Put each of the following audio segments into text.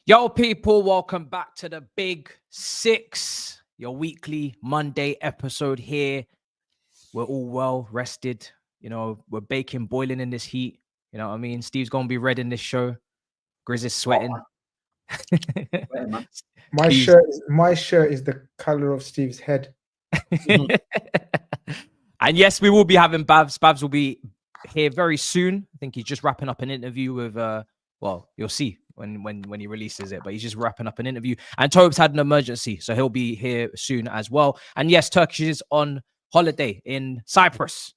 Yo, people, welcome back to the Big Six, your weekly Monday episode here. We're all well rested. You know, we're baking, boiling in this heat. You know what I mean? Steve's going to be red in this show. Grizz is sweating. My shirt is the color of Steve's head. And yes, we will be having BHAVS. BHAVS will be here very soon. I think he's just wrapping up an interview with, well, you'll see when he releases it, but he's just wrapping up an interview. And TOBS had an emergency, so he'll be here soon as well. And yes, Turkish is on holiday in Cyprus.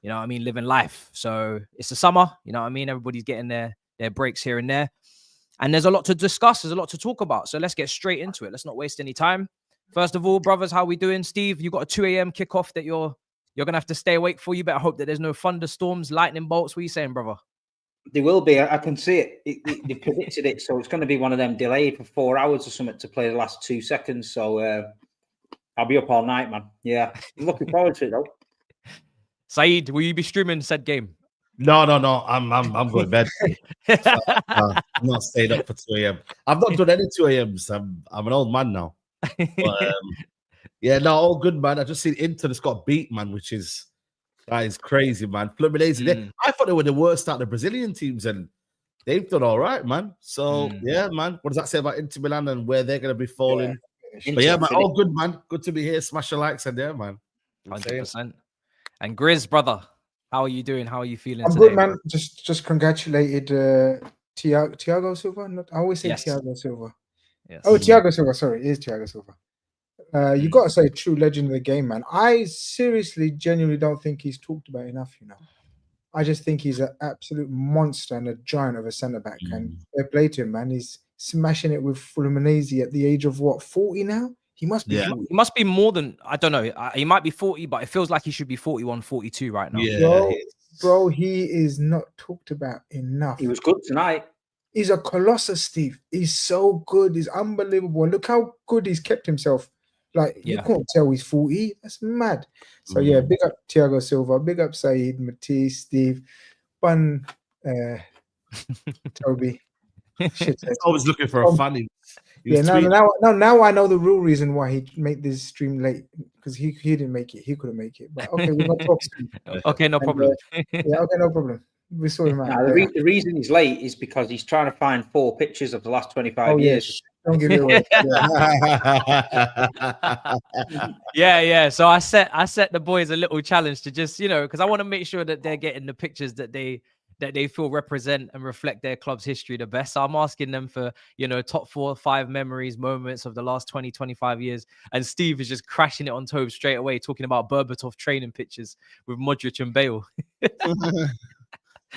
You know what I mean? Living life. So it's the summer. You know what I mean? Everybody's getting their breaks here and there. And there's a lot to discuss. There's a lot to talk about. So let's get straight into it. Let's not waste any time. First of all, brothers, how we doing? Steve, you got a 2 a.m. kickoff that you're going to have to stay awake for. You better hope that there's no thunderstorms, lightning bolts. What are you saying, brother? There will be. I can see it. They predicted it. So it's going to be one of them delayed for 4 hours or something to play the last 2 seconds. So I'll be up all night, man. Yeah. I'm looking forward to it, though. SAEED, will you be streaming said game? No. I'm going to bed. I'm not staying up for 2 a.m. I've not done any 2 a.m.s. I'm an old man now. But, yeah, no, all good, man. I just seen Inter just got beat, man, that is crazy, man. Fluminense. I thought they were the worst out of the Brazilian teams, and they've done all right, man. So, yeah, man. What does that say about Inter Milan and where they're going to be falling? Yeah. But yeah, man, all good, man. Good to be here. Smash the likes and there, man. 100%. And Grizz, brother, how are you doing? How are you feeling I'm today, good, man. bro? Just congratulated Thiago Silva. I always say Thiago Silva. Yes. Oh, Thiago Silva. Sorry, it is Thiago Silva. You got to say true legend of the game, man. I seriously, genuinely don't think he's talked about enough, you know. I just think he's an absolute monster and a giant of a centre-back. And they play to him, man. He's smashing it with Fluminense at the age of, what, 40 now? He must be 40. He must be more than, I don't know. He might be 40, but it feels like he should be 41, 42 right now. Yeah. Bro, he is not talked about enough. He was good tonight. He's a colossus, Steve. He's so good. He's unbelievable. And look how good he's kept himself. Like, you can't tell he's 40. That's mad. So, yeah, big up Thiago Silva. Big up SAEED, Matisse, Steve, Bun, Toby. Shit. Always looking for a funny. Yeah, now I know the real reason why he made this stream late, because he didn't make it. He couldn't make it. But okay, we're not talking. Okay, no problem. Okay, no problem. We saw him out. The reason he's late is because he's trying to find 4 pictures of the last 25 years. Don't give it away. Yeah. So I set the boys a little challenge to just, you know, because I want to make sure that they're getting the pictures that they feel represent and reflect their club's history the best. So I'm asking them for, you know, top 4 or 5 memories, moments of the last 20, 25 years. And Steve is just crashing it on TOBS straight away, talking about Berbatov training pictures with Modric and Bale.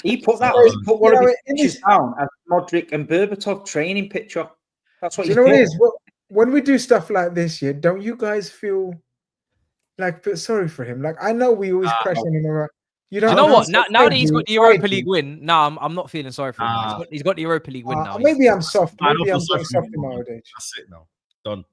He put one of his pictures down as Modric and Berbatov training picture. That's what you know. What it is. Well, when we do stuff like this, don't you guys feel like sorry for him? Like, I know we always crash on him around. You know what? Now that he's got the Europa League win, I'm not feeling sorry for him. He's got the Europa League win now. Maybe I'm soft. Maybe I'm soft in my old age. That's it now. Done.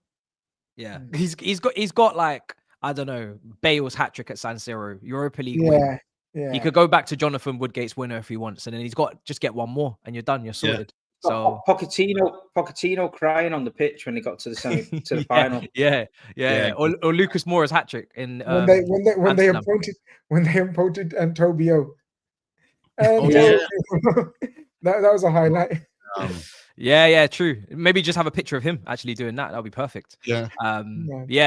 Yeah, he's got like, I don't know, Bale's hat trick at San Siro, Europa League win. Yeah. He could go back to Jonathan Woodgate's winner if he wants, and then he's got just get one more, and you're done. You're sorted. So Pochettino crying on the pitch when he got to the final. Yeah. Or Lucas Moura's hat trick in when they appointed Antobio. That was a highlight. Yeah, true. Maybe just have a picture of him actually doing that. That'll be perfect. Yeah.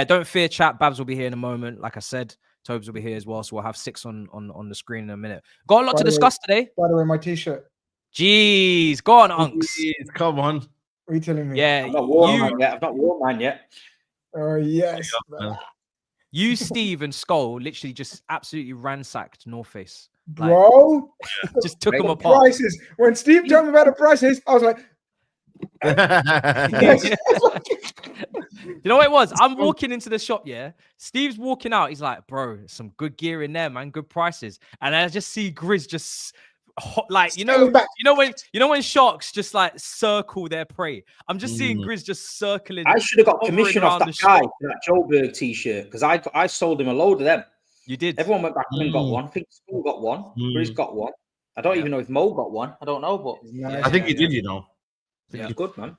Don't fear, chat. BHAVS will be here in a moment. Like I said, TOBS will be here as well. So we'll have 6 on the screen in a minute. Got a lot to discuss today. By the way, my t-shirt. Jeez, go on, Unks. Come on. What are you telling me? Yeah, I've not worn mine yet. Oh, yes. You, Steve, and Skull literally just absolutely ransacked North Face. Bro. Just took them apart. Prices. When Steve told me about the prices, I was like, you know what it was? I'm walking into the shop, Steve's walking out. He's like, bro, some good gear in there, man. Good prices. And I just see Grizz just like, you know when sharks just like circle their prey. I'm just seeing Grizz just circling. I should have got commission off that guy for that Joburg t-shirt, because I sold him a load of them. You did. Everyone went back and got one. I think School got one. Grizz got one. I don't even know if Mo got one. I don't know, but I think he did, you know. Yeah, good, man.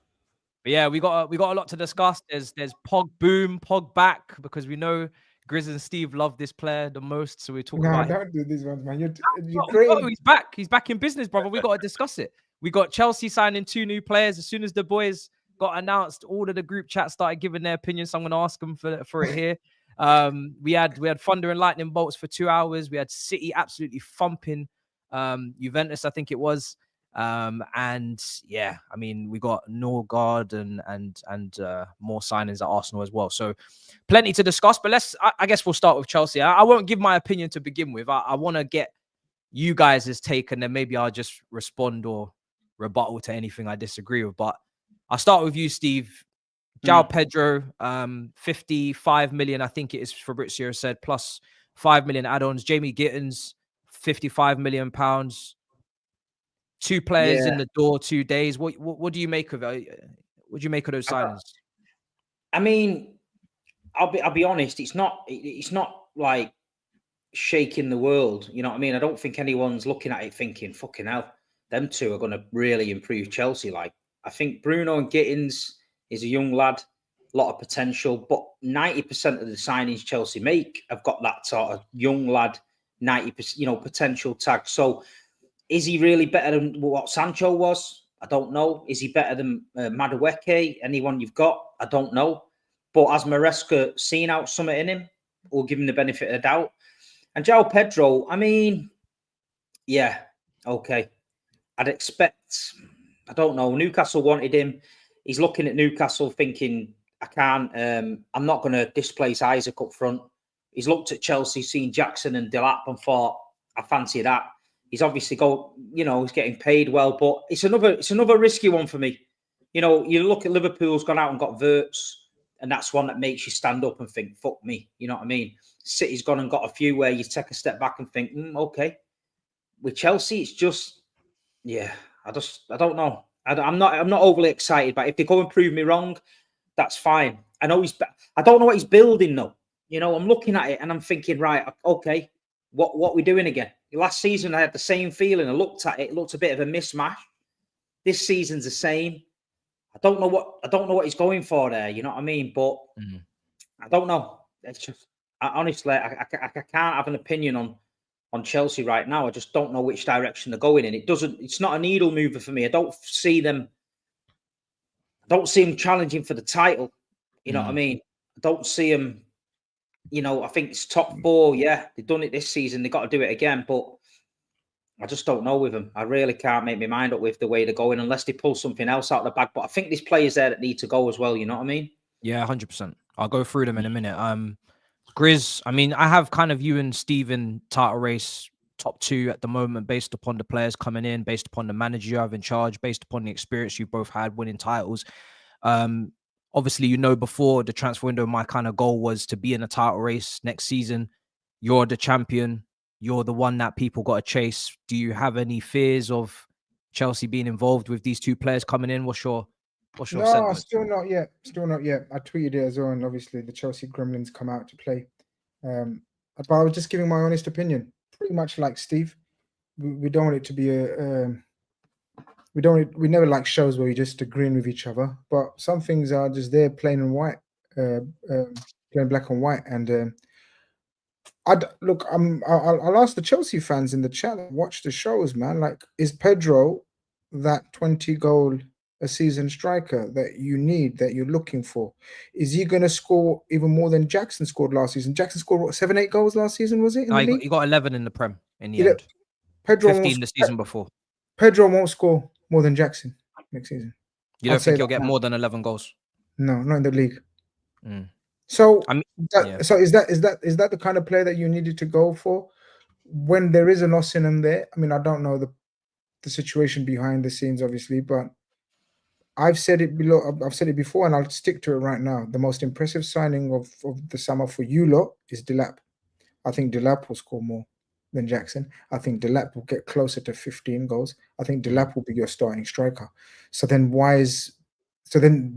But yeah, we got a lot to discuss. There's Pog boom, Pog back, because we know Grizz and Steve love this player the most. So we talk No, about him. don't do these ones, man. You're Oh, great. he's back. He's back in business, brother. We got to discuss it. We got Chelsea signing 2 new players. As soon as the boys got announced, all of the group chat started giving their opinions. So I'm going to ask them for it here. We had thunder and lightning bolts for 2 hours. We had City absolutely thumping Juventus, I think it was. And yeah, I mean, we got NORGAARD and more signings at Arsenal as well. So plenty to discuss. But I guess we'll start with Chelsea. I won't give my opinion to begin with. I want to get you guys' take, and then maybe I'll just respond or rebuttal to anything I disagree with. But I'll start with you, Steve. Joao Pedro, 55 million, I think it is, Fabrizio said, plus 5 million add-ons. Jamie Gittens, 55 million pounds. 2 players in the door, 2 days. What do you make of it? What do you make of those signings? I mean, I'll be honest. It's not like shaking the world. You know what I mean? I don't think anyone's looking at it thinking, fucking hell, them 2 are going to really improve Chelsea. Like, I think Bruno and Gittens is a young lad, a lot of potential, but 90% of the signings Chelsea make have got that sort of young lad, 90%, potential tag. So is he really better than what Sancho was? I don't know. Is he better than Madueke? Anyone you've got? I don't know. But has Maresca seen out something in him, or give him the benefit of the doubt? And Joao Pedro, I mean, yeah, okay. I'd expect, I don't know, Newcastle wanted him. He's looking at Newcastle thinking, I can't, I'm not going to displace Isaac up front. He's looked at Chelsea, seen Jackson and Delap and thought, I fancy that. He's obviously he's getting paid well, but it's another risky one for me. You look at Liverpool's gone out and got Wirtz, and that's one that makes you stand up and think, fuck me. You know what I mean? City's gone and got a few where you take a step back and think, okay. With Chelsea, it's just, yeah, I don't know. I'm not overly excited, but if they go and prove me wrong, that's fine. I know I don't know what he's building though. I'm looking at it and I'm thinking, right, okay, what are we doing again? Last season, I had the same feeling. I looked at it; it looked a bit of a mismatch. This season's the same. I don't know what he's going for there. You know what I mean? But I don't know. It's just honestly, I can't have an opinion on Chelsea right now. I just don't know which direction they're going in. It's not a needle mover for me. I don't see them challenging for the title. You know what I mean? I don't see them. I think it's top 4. Yeah, they've done it this season. They've got to do it again. But I just don't know with them. I really can't make my mind up with the way they're going unless they pull something else out of the bag. But I think there's players there that need to go as well. You know what I mean? Yeah, 100%. I'll go through them in a minute. Grizz, I mean, I have kind of you and Steven title race top 2 at the moment based upon the players coming in, based upon the manager you have in charge, based upon the experience you both had winning titles. Obviously, before the transfer window, my kind of goal was to be in a title race next season. You're the champion. You're the one that people got to chase. Do you have any fears of Chelsea being involved with these 2 players coming in? What's your sentiment? No, still not yet. Still not yet. I tweeted it as well, and obviously the Chelsea Gremlins come out to play. But I was just giving my honest opinion, pretty much like Steve. We don't want it to be we never like shows where we just agreeing with each other, but some things are just there plain and white, plain black and white. And I'll ask the Chelsea fans in the chat that watch the shows, man. Like, is Pedro that 20 goal a season striker that you need, that you're looking for? Is he going to score even more than Jackson scored last season? Jackson scored what, 7-8 goals last season, was it? He got 11 in the Prem in the end. Pedro 15 the season before. Pedro won't score more than Jackson next season. You don't think he'll get more than 11 goals? No, not in the league. So, so is that the kind of player that you needed to go for when there is an Osimhen there? I mean, I don't know the situation behind the scenes, obviously, but I've said it before, and I'll stick to it right now. The most impressive signing of the summer for you lot is Delap. I think Delap will score more than Jackson. I think Delap will get closer to 15 goals. I think Delap will be your starting striker. So then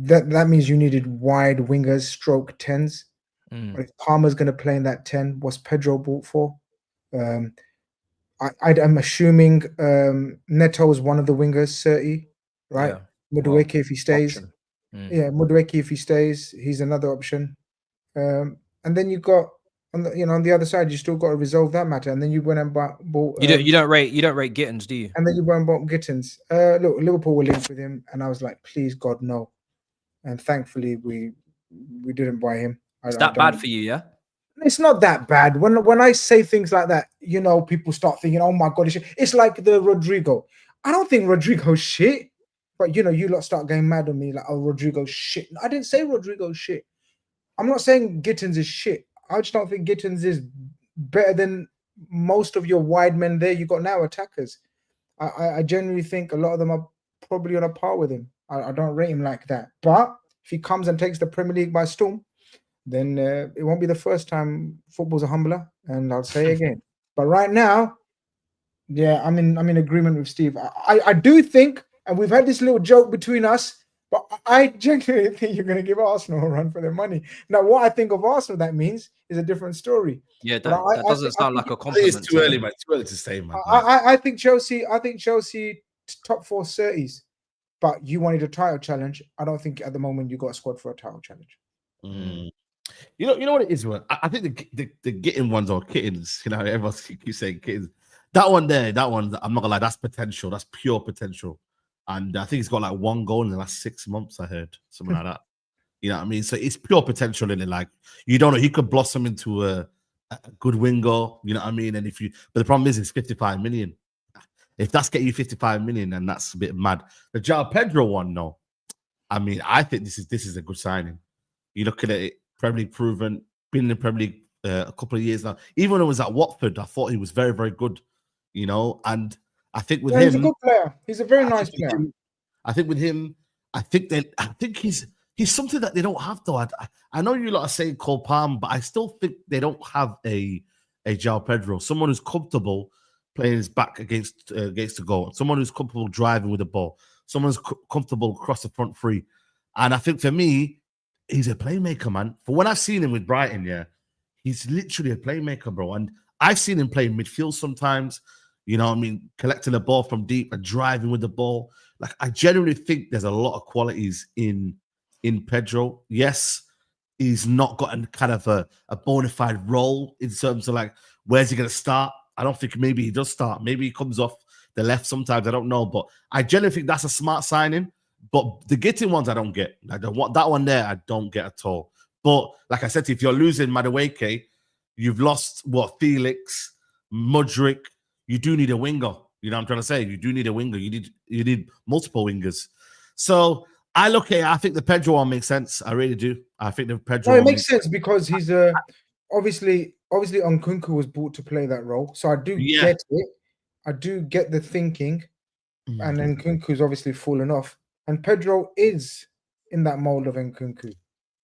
that means you needed wide wingers, stroke 10s. But if Palmer's going to play in that 10, what's Pedro bought for? I'm assuming Neto is one of the wingers, 30, right? Madueke, if he stays. Yeah, Madueke, if he stays, he's another option. And then you got on the on the other side, you still got to resolve that matter. And then you went and bought. You don't rate Gittens, do you? And then you went and bought Gittens. Look, Liverpool were linked with him, and I was like, please God, no. And thankfully, we didn't buy him. Is that bad for you? Yeah. It's not that bad. When I say things like that, people start thinking, "Oh my God, it's like the Rodrigo." I don't think Rodrigo's shit, but you lot start getting mad on me like, "Oh, Rodrigo's shit." I didn't say Rodrigo's shit. I'm not saying Gittens is shit. I just don't think Gittens is better than most of your wide men there you got now, attackers. I genuinely think a lot of them are probably on a par with him. I don't rate him like that. But if he comes and takes the Premier League by storm, then it won't be the first time football's a humbler, and I'll say again. But right now, yeah, I'm in agreement with Steve. I do think, and we've had this little joke between us, but I genuinely think you're going to give Arsenal a run for their mony. Now, what I think of Arsenal, that means is a different story. Yeah, that doesn't sound like a compliment. It's too early, man. Too early to say, man. I think Chelsea. Top 4 30s, but you wanted a title challenge. I don't think at the moment you got a squad for a title challenge. You know what it is, man. I think the Gittens ones or kittens. Everyone keeps saying kittens. That one, I'm not gonna lie. That's potential. That's pure potential. And I think he's got like 1 goal in the last 6 months. I heard something like that. You know what I mean? So it's pure potential in it. Like you don't know, he could blossom into a good winger. You know what I mean? And but the problem is, it's 55 million. If that's getting you 55 million, then that's a bit mad. The Joao Pedro one, no. I mean, I think this is a good signing. You look at it, Premier League proven, been in the Premier League a couple of years now. Even when it was at Watford, I thought he was very, very good. And I think with him, he's a good player. He's a very nice player. I think with him, I think he's something that they don't have though. I know you lot are saying Cole Palmer, but I still think they don't have a Joao Pedro, someone who's comfortable playing his back against the goal, someone who's comfortable driving with the ball, someone who's comfortable across the front three. And I think for me, he's a playmaker, man. For when I've seen him with Brighton, yeah, he's literally a playmaker, bro. And I've seen him play midfield sometimes, collecting the ball from deep and driving with the ball. Like, I genuinely think there's a lot of qualities in Pedro. Yes, he's not got a kind of a bona fide role in terms of like, where's he going to start? I don't think maybe he does start. Maybe he comes off the left sometimes. I don't know. But I genuinely think that's a smart signing. But the Gittens ones, I don't get. I don't want that one there. I don't get at all. But like I said, if you're losing Madueke, you've lost Felix, Mudryk. You do need a winger. You know what I'm trying to say? You do need a winger. You need multiple wingers. So I think the Pedro one makes sense. I really do. I think the Pedro. No, it makes sense because he's obviously Nkunku was brought to play that role. So I do get it. I do get the thinking. And then Nkunku's obviously fallen off. And Pedro is in that mold of Nkunku.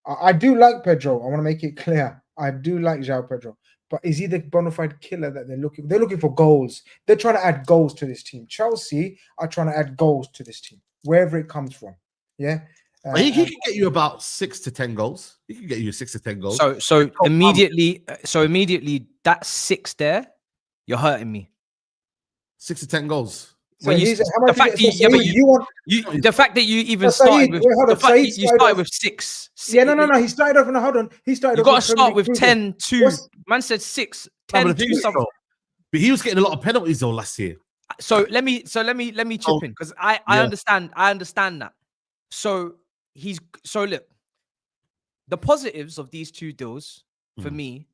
I do like Pedro. I want to make it clear. I do like Joao Pedro. But is he the bona fide killer that they're looking? They're looking for goals. They're trying to add goals to this team. Chelsea are trying to add goals to this team, wherever it comes from. Yeah. He can get you about 6 to 10 goals. He can get you 6 to 10 goals. So immediately, that 6 there, you're hurting me. 6 to 10 goals. So the fact that you even started with started with 6. Yeah, no. He started off. No, hold on. He started. You got to start with 10, 2. Man said 6, 10, 2 something. But he was getting a lot of penalties though last year. So let me chip in because I understand that. So look, the positives of these 2 deals for me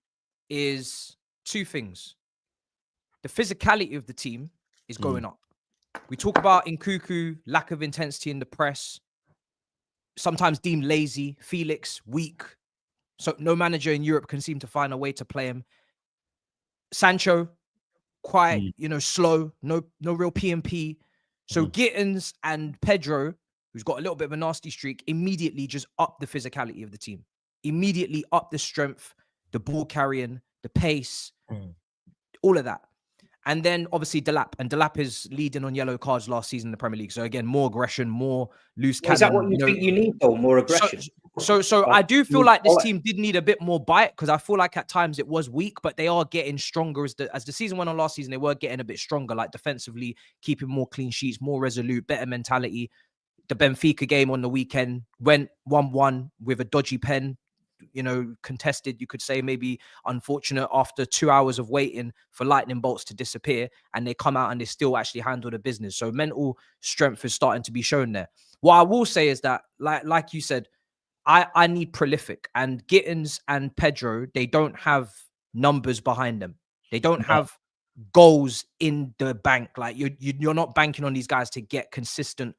is 2 things. The physicality of the team is going up. We talk about Nkunku, lack of intensity in the press, sometimes deemed lazy, Felix, weak. So no manager in Europe can seem to find a way to play him. Sancho, quite, slow, no real PMP. So Gittens and Pedro, who's got a little bit of a nasty streak, immediately just up the physicality of the team. Immediately up the strength, the ball carrying, the pace, all of that. And then obviously Delap is leading on yellow cards last season in the Premier League. So again, more aggression, more loose cannon. Is that what you think you need though? More aggression. So I do feel like this team did need a bit more bite because I feel like at times it was weak, but they are getting stronger as the season went on last season. They were getting a bit stronger, like defensively, keeping more clean sheets, more resolute, better mentality. the Benfica game on the weekend went 1-1 with a dodgy pen, you know, contested, you could say, maybe unfortunate, after 2 hours of waiting for lightning bolts to disappear, and they come out and they still actually handle the business. So mental strength is starting to be shown there. What I will say is that, like you said, I need prolific, and Gittens and Pedro, they don't have numbers behind them. They don't have goals in the bank. Like you're not banking on these guys to get consistent,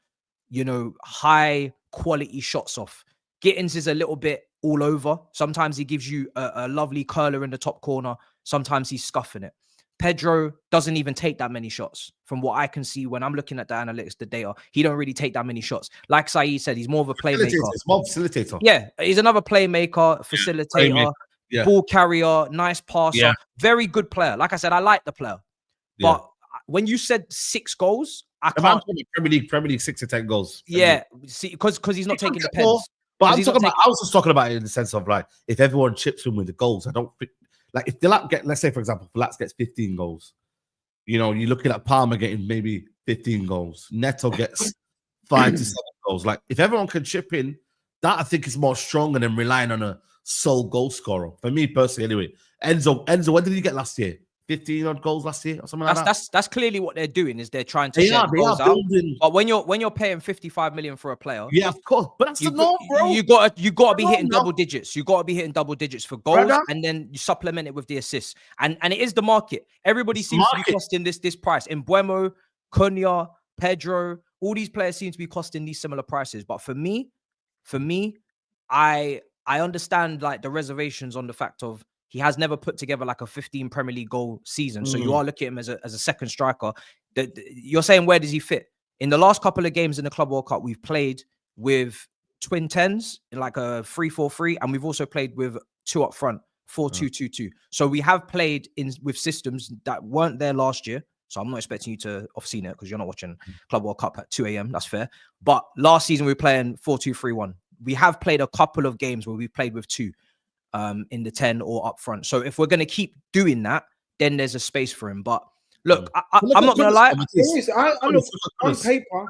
you know, high quality shots off. Gittens is a little bit all over. Sometimes he gives you a lovely curler in the top corner. Sometimes he's scuffing it. Pedro doesn't even take that many shots. From what I can see when I'm looking at the analytics, the data, he don't really take that many shots. Like SAEED said, he's more of a playmaker. More facilitator. Yeah, he's another playmaker, facilitator, ball carrier, nice passer, very good player. Like I said, I like the player. But when you said 6 goals, I can't. Premier League 6 to 10 goals. Yeah, see, because he's not taking the pens. But I'm talking about, I was just talking about it in the sense of, like, if everyone chips in with the goals, I don't think, like, if Delap get, let's say, for example, Delap gets 15 goals, you know, you're looking at Palmer getting maybe 15 goals. Neto gets 5 to 7 goals. Like, if everyone can chip in, that I think is more stronger than relying on a sole goal scorer. For me personally, anyway. Enzo, what did he get last year? 15 odd goals last year or something like that. That's clearly what they're doing, is they're trying to share goals out. But when you're paying 55 million for a player, yeah, of course, but that's the norm, bro. You gotta be hitting double digits. You gotta be hitting double digits for goals, and then you supplement it with the assists. And it is the market. Everybody seems to be costing this price. Mbeumo, Cunha, Pedro, all these players seem to be costing these similar prices. But for me, I understand, like, the reservations on the fact of he has never put together like a 15 Premier League goal season. So you are looking at him as a second striker. You're saying, where does he fit? In the last couple of games in the Club World Cup, we've played with twin 10s, like a 3-4-3, and we've also played with 2 up front, 4-2-2-2. So we have played with systems that weren't there last year. So I'm not expecting you to have seen it because you're not watching Club World Cup at 2 a.m. That's fair. But last season we were playing 4-2-3-1. We have played a couple of games where we've played with 2. In the 10 or up front. So if we're going to keep doing that, then there's a space for him. But look, I'm not going to lie. I look on paper.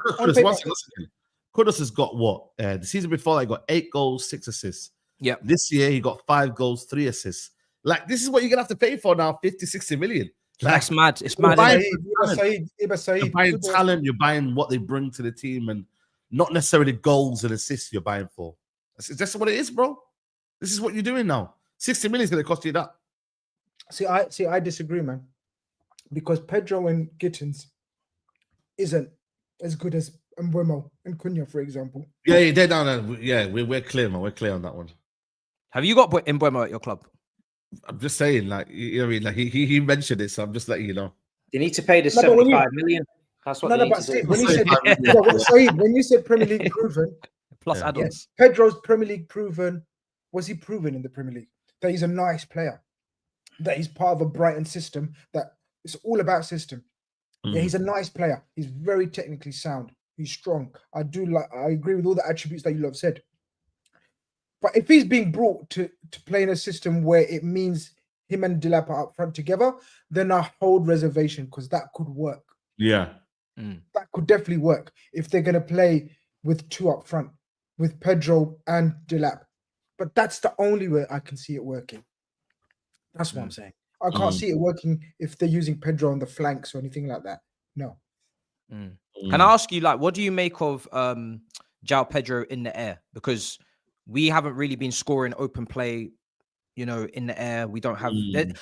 Kudus has got what? The season before, he got 8 goals, 6 assists. Yeah. This year, he got 5 goals, 3 assists. Like, this is what you're going to have to pay for now, 50, 60 million. Like, that's mad. It's mad. You're buying talent, you're buying what they bring to the team, and not necessarily goals and assists you're buying for. That's what it is, bro. This is what you're doing now. 60 million is going to cost you that. I disagree, man. Because Pedro and Gittens isn't as good as Mbeumo and Cunha, for example. Yeah, they're down there. Yeah, we're clear, man. We're clear on that one. Have you got Mbeumo at your club? I'm just saying, like, you know what I mean? Like, he mentioned it, so I'm just letting you know. They need to pay the 75 million. That's what they need to do. When you said Premier League proven, plus add-ons. Pedro's Premier League proven. Was he proven in the Premier League that he's a nice player, that he's part of a Brighton system, that it's all about system? Yeah, he's a nice player. He's very technically sound. He's strong. I agree with all the attributes that you have said. But if he's being brought to play in a system where it means him and Delap are up front together, then I hold reservation, because that could work. Yeah. That could definitely work if they're going to play with 2 up front, with Pedro and Delap. But that's the only way I can see it working. That's what I'm saying. I can't see it working if they're using Pedro on the flanks or anything like that. No. Can I ask you, like, what do you make of Joao Pedro in the air? Because we haven't really been scoring open play, you know, in the air. We don't have.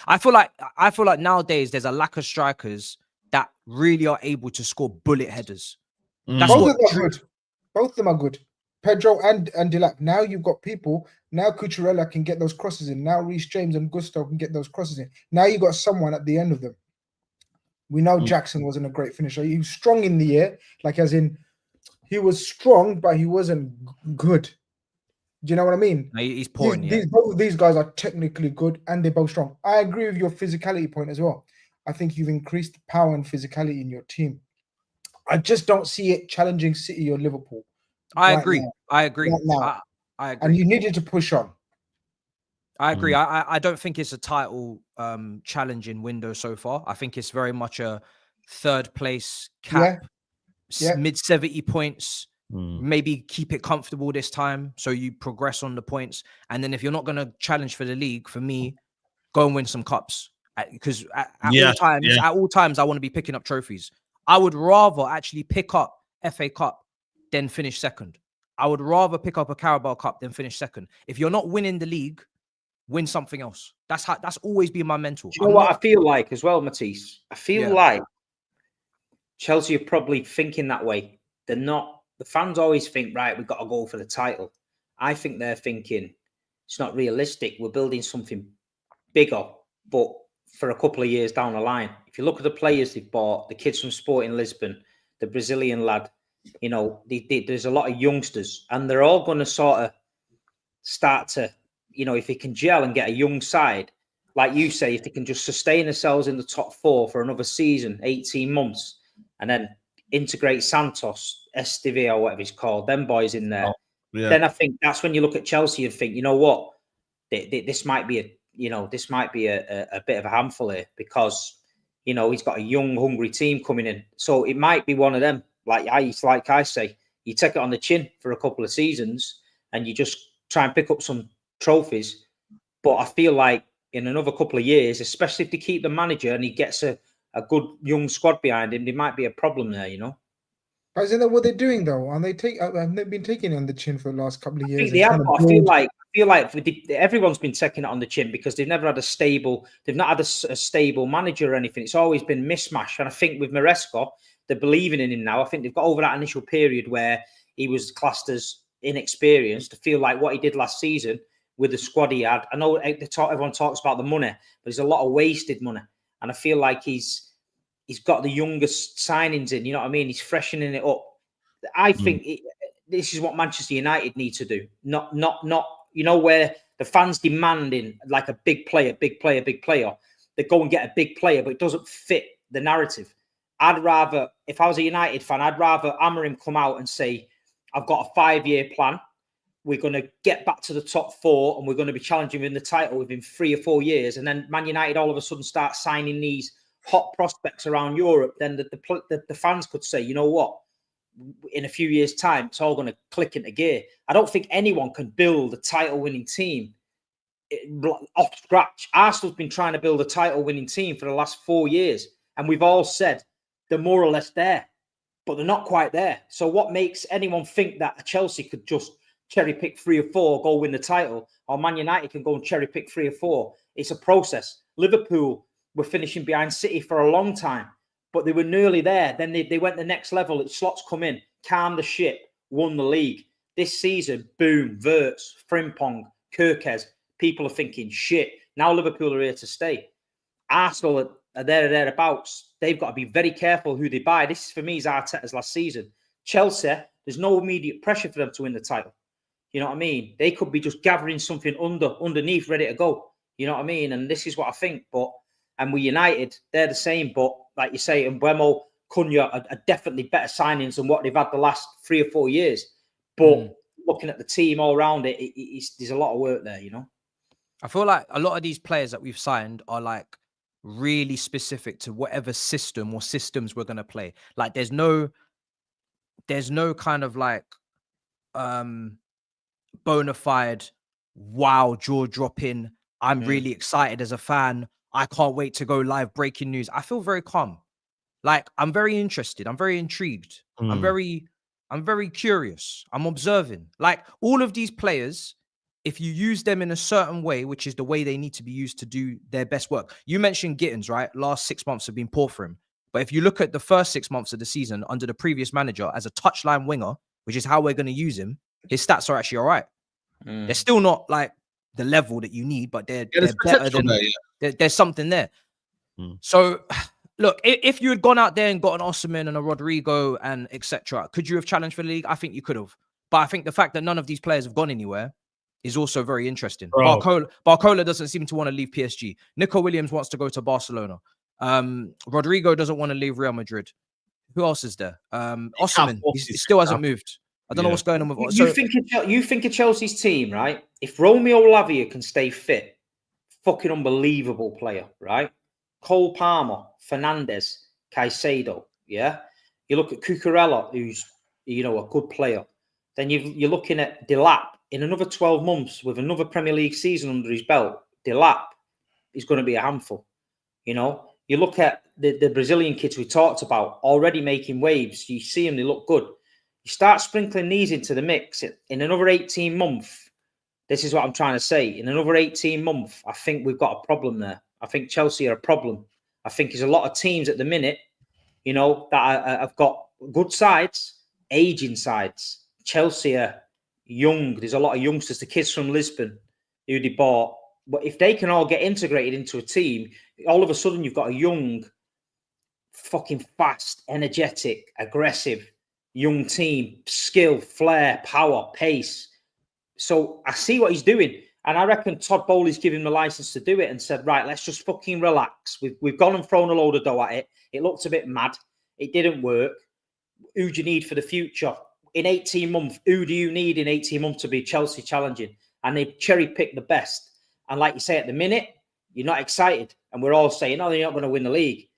I feel like nowadays there's a lack of strikers that really are able to score bullet headers. Both of them are good. Both of them are good. Pedro and Delap. Now you've got people. Now Cucurella can get those crosses in. Now Reece James and Gusto can get those crosses in. Now you got someone at the end of them. We know Jackson wasn't a great finisher. He was strong in the air, like as in he was strong, but he wasn't good. Do you know what I mean? No, he's pouring. Both of these guys are technically good and they're both strong. I agree with your physicality point as well. I think you've increased the power and physicality in your team. I just don't see it challenging City or Liverpool. I agree. I agree. And you needed to push on. I agree. I don't think it's a title challenging window so far. I think it's very much a 3rd place cap, mid 70 points, Maybe keep it comfortable this time so you progress on the points. And then if you're not going to challenge for the league, for me, go and win some cups. Because at all times, I want to be picking up trophies. I would rather actually pick up FA Cup than finish second. I would rather pick up a Carabao Cup than finish second. If you're not winning the league, win something else. That's always been my mental. Do you know what I feel like as well, Matisse? I feel like Chelsea are probably thinking that way. They're not. The fans always think, right, we've got to go for the title. I think they're thinking it's not realistic. We're building something bigger, but for a couple of years down the line. If you look at the players they've bought, the kids from Sporting Lisbon, the Brazilian lad, you know, there's a lot of youngsters, and they're all going to sort of start to, you know, if they can gel and get a young side, like you say, if they can just sustain themselves in the top 4 for another season, 18 months, and then integrate Santos, Esteve, or whatever he's called, them boys in there, then I think that's when you look at Chelsea and think, you know what, this might be a bit of a handful here, because, you know, he's got a young, hungry team coming in. So it might be one of them. Like I say, you take it on the chin for a couple of seasons and you just try and pick up some trophies. But I feel like in another couple of years, especially if they keep the manager and he gets a good young squad behind him, there might be a problem there, you know. But isn't that what they're doing though? And they've been taking it on the chin for the last couple of years. I feel like everyone's been taking it on the chin because they've never had a stable manager or anything. It's always been mishmash. And I think with Maresca, they're believing in him now. I think they've got over that initial period where he was classed as inexperienced, to feel like what he did last season with the squad he had. I know everyone talks about the money, but there's a lot of wasted money. And I feel like he's got the youngest signings in, you know what I mean? He's freshening it up. I think this is what Manchester United need to do. Not, you know, where the fans demanding like a big player. They go and get a big player, but it doesn't fit the narrative. I'd rather, if I was a United fan, I'd rather Amorim come out and say, I've got a 5-year plan. We're going to get back to the top 4 and we're going to be challenging within the title within 3 or 4 years. And then Man United all of a sudden start signing these hot prospects around Europe. Then the fans could say, you know what? In a few years' time, it's all going to click into gear. I don't think anyone can build a title-winning team off scratch. Arsenal's been trying to build a title-winning team for the last 4 years, and we've all said they're more or less there, but they're not quite there. So what makes anyone think that Chelsea could just cherry-pick 3 or 4, go win the title, or Man United can go and cherry-pick 3 or 4? It's a process. Liverpool were finishing behind City for a long time, but they were nearly there. Then they went the next level. Slots come in, calmed the ship, won the league. This season, boom, Wirtz, Frimpong, Kirkes. People are thinking, shit, now Liverpool are here to stay. Arsenal are there or thereabouts. They've got to be very careful who they buy. This, for me, is Arteta's last season. Chelsea, there's no immediate pressure for them to win the title. You know what I mean? They could be just gathering something underneath, ready to go. You know what I mean? And this is what I think. And with United, they're the same. But like you say, Mbeumo, Cunha are definitely better signings than what they've had the last 3 or 4 years. But looking at the team all around it, there's a lot of work there, you know? I feel like a lot of these players that we've signed are like really specific to whatever system or systems we're going to play. Like there's no kind of like bona fide, wow, jaw dropping. I'm really excited as a fan. I can't wait to go live, breaking news. I feel very calm. Like I'm very interested. I'm very intrigued. I'm very curious. I'm observing. Like all of these players, if you use them in a certain way, which is the way they need to be used to do their best work. You mentioned Gittens, right? Last 6 months have been poor for him. But if you look at the first 6 months of the season under the previous manager as a touchline winger, which is how we're going to use him, his stats are actually all right. They're still not like the level that you need, but they're better than there's something there. So look, if you had gone out there and got an Osimhen and a Rodrigo and etc., could you have challenged for the league? I think you could have. But I think the fact that none of these players have gone anywhere is also very interesting. Barcola doesn't seem to want to leave PSG. Nico Williams wants to go to Barcelona. Rodrigo doesn't want to leave Real Madrid. Who else is there? Osimhen, he still hasn't moved. I don't know what's going on with. You think of Chelsea's team, right? If Romeo Lavia can stay fit, fucking unbelievable player, right? Cole Palmer, Fernandes, Caicedo, yeah. You look at Cucurella, who's a good player, then you're looking at Delap in another 12 months with another Premier League season under his belt. Delap is going to be a handful. You look at the Brazilian kids we talked about already making waves. You see them, they look good. You start sprinkling these into the mix in another 18 months. This is what I'm trying to say. In another 18 months, I think we've got a problem there. I think Chelsea are a problem. I think there's a lot of teams at the minute, that have got good sides, aging sides. Chelsea are young. There's a lot of youngsters, the kids from Lisbon who they bought. But if they can all get integrated into a team, all of a sudden you've got a young, fucking fast, energetic, aggressive, young team, skill, flair, power, pace. So I see what he's doing. And I reckon Todd Bowley's given him the license to do it and said, right, let's just fucking relax. We've gone and thrown a load of dough at it. It looked a bit mad. It didn't work. Who do you need for the future? In 18 months, who do you need in 18 months to be Chelsea challenging? And they cherry-pick the best. And like you say, at the minute, you're not excited. And we're all saying, oh, they're not going to win the league.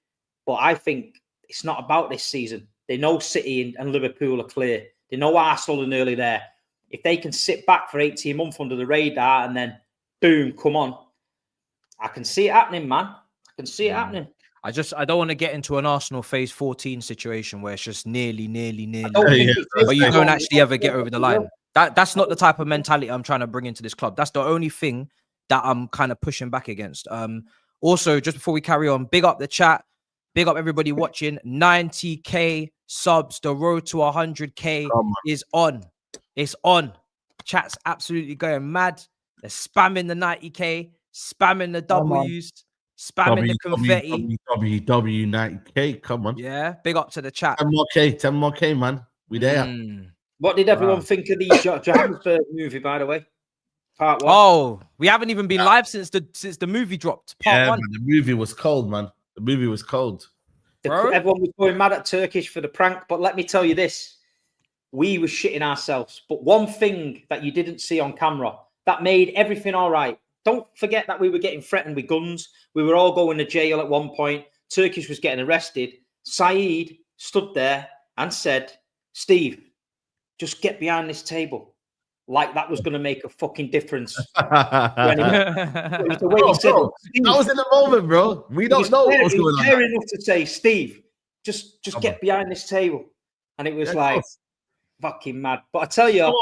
But I think it's not about this season. They know City and Liverpool are clear. They know Arsenal are nearly there. If they can sit back for 18 months under the radar and then, boom, come on. I can see it happening, man. I can see it happening. I don't want to get into an Arsenal phase 14 situation where it's just nearly. But you don't actually ever get over the line. That's not the type of mentality I'm trying to bring into this club. That's the only thing that I'm kind of pushing back against. Also, just before we carry on, big up the chat. Big up everybody watching. 90K subs. The road to 100K is on. It's on. Chat's absolutely going mad. They're spamming the 90K, spamming the W's, spamming the confetti. WW90K, come on. Yeah, big up to the chat. 10 more K, man. We there. What did everyone think of the Johannesburg movie, by the way? Part 1. Oh, we haven't even been live since the movie dropped. Part 1. Man, the movie was cold, man. The movie was cold. Everyone was going mad at Turkish for the prank, but let me tell you this. We were shitting ourselves. But one thing that you didn't see on camera that made everything all right. Don't forget that we were getting threatened with guns. We were all going to jail at one point. Turkish was getting arrested. SAEED stood there and said, Steve, just get behind this table. Like that was going to make a fucking difference. The way he said, that was in the moment, bro. We don't know what was going on. Fair enough to say, Steve, just get behind this table. And it was fucking mad. But I tell you,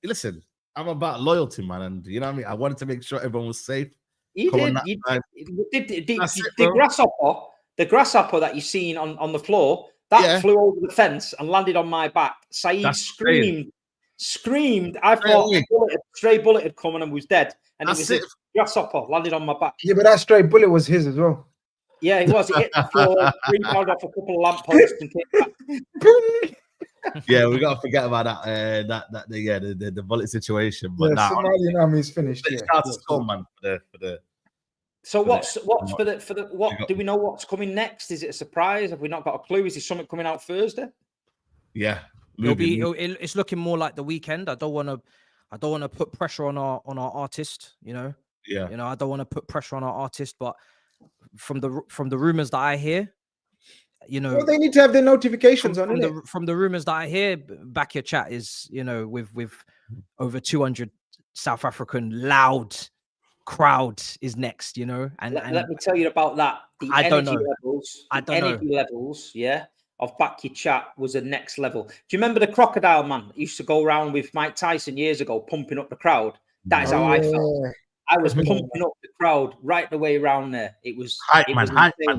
listen, I'm about loyalty, man, and you know what I mean. I wanted to make sure everyone was safe. The grasshopper that you seen on the floor that flew over the fence and landed on my back. SAEED screamed. I thought a stray bullet had come and was dead, and it was a grasshopper landed on my back. Yeah, but that stray bullet was his as well. Yeah, it was. It hit the floor, rebounded off a couple of lampposts and came back. Yeah, we gotta forget about that. The bullet situation. But Somalian army's finished. It's hard to score, man. For the. So what's do we know what's coming next? Is it a surprise? Have we not got a clue? Is there something coming out Thursday? Yeah, it's looking more like the weekend. I don't want to put pressure on our artist. Yeah. I don't want to put pressure on our artist, but from the rumors that I hear. Well, they need to have their notifications from the rumors that I hear. Back your chat is with over 200 South African loud crowd is next. And let me tell you about that. The energy levels, of Back Your Chat was a next level. Do you remember the crocodile man that used to go around with Mike Tyson years ago, pumping up the crowd? That is how I felt. I was pumping up the crowd right the way around there. It was hype, man.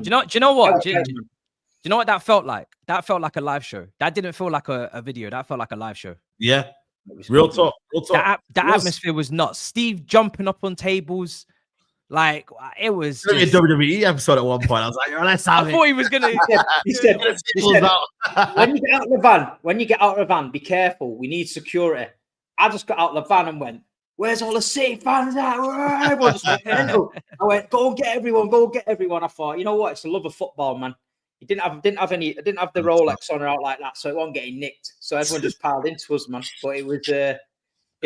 Do you know what? Do you know what that felt like? That felt like a live show. That didn't feel like a video. That felt like a live show. Yeah. Real talk. The atmosphere was nuts. Steve jumping up on tables. Like, it was a WWE episode at one point. I was like, let's have it. I thought he was going to... He said, when you get out of the van, be careful. We need security. I just got out of the van and went, where's all the City fans at? Everyone just went, I went, go and get everyone. I thought, you know what? It's the love of football, man. I didn't have the Rolex on or out like that, so it wasn't getting nicked. So everyone just piled into us, man. But it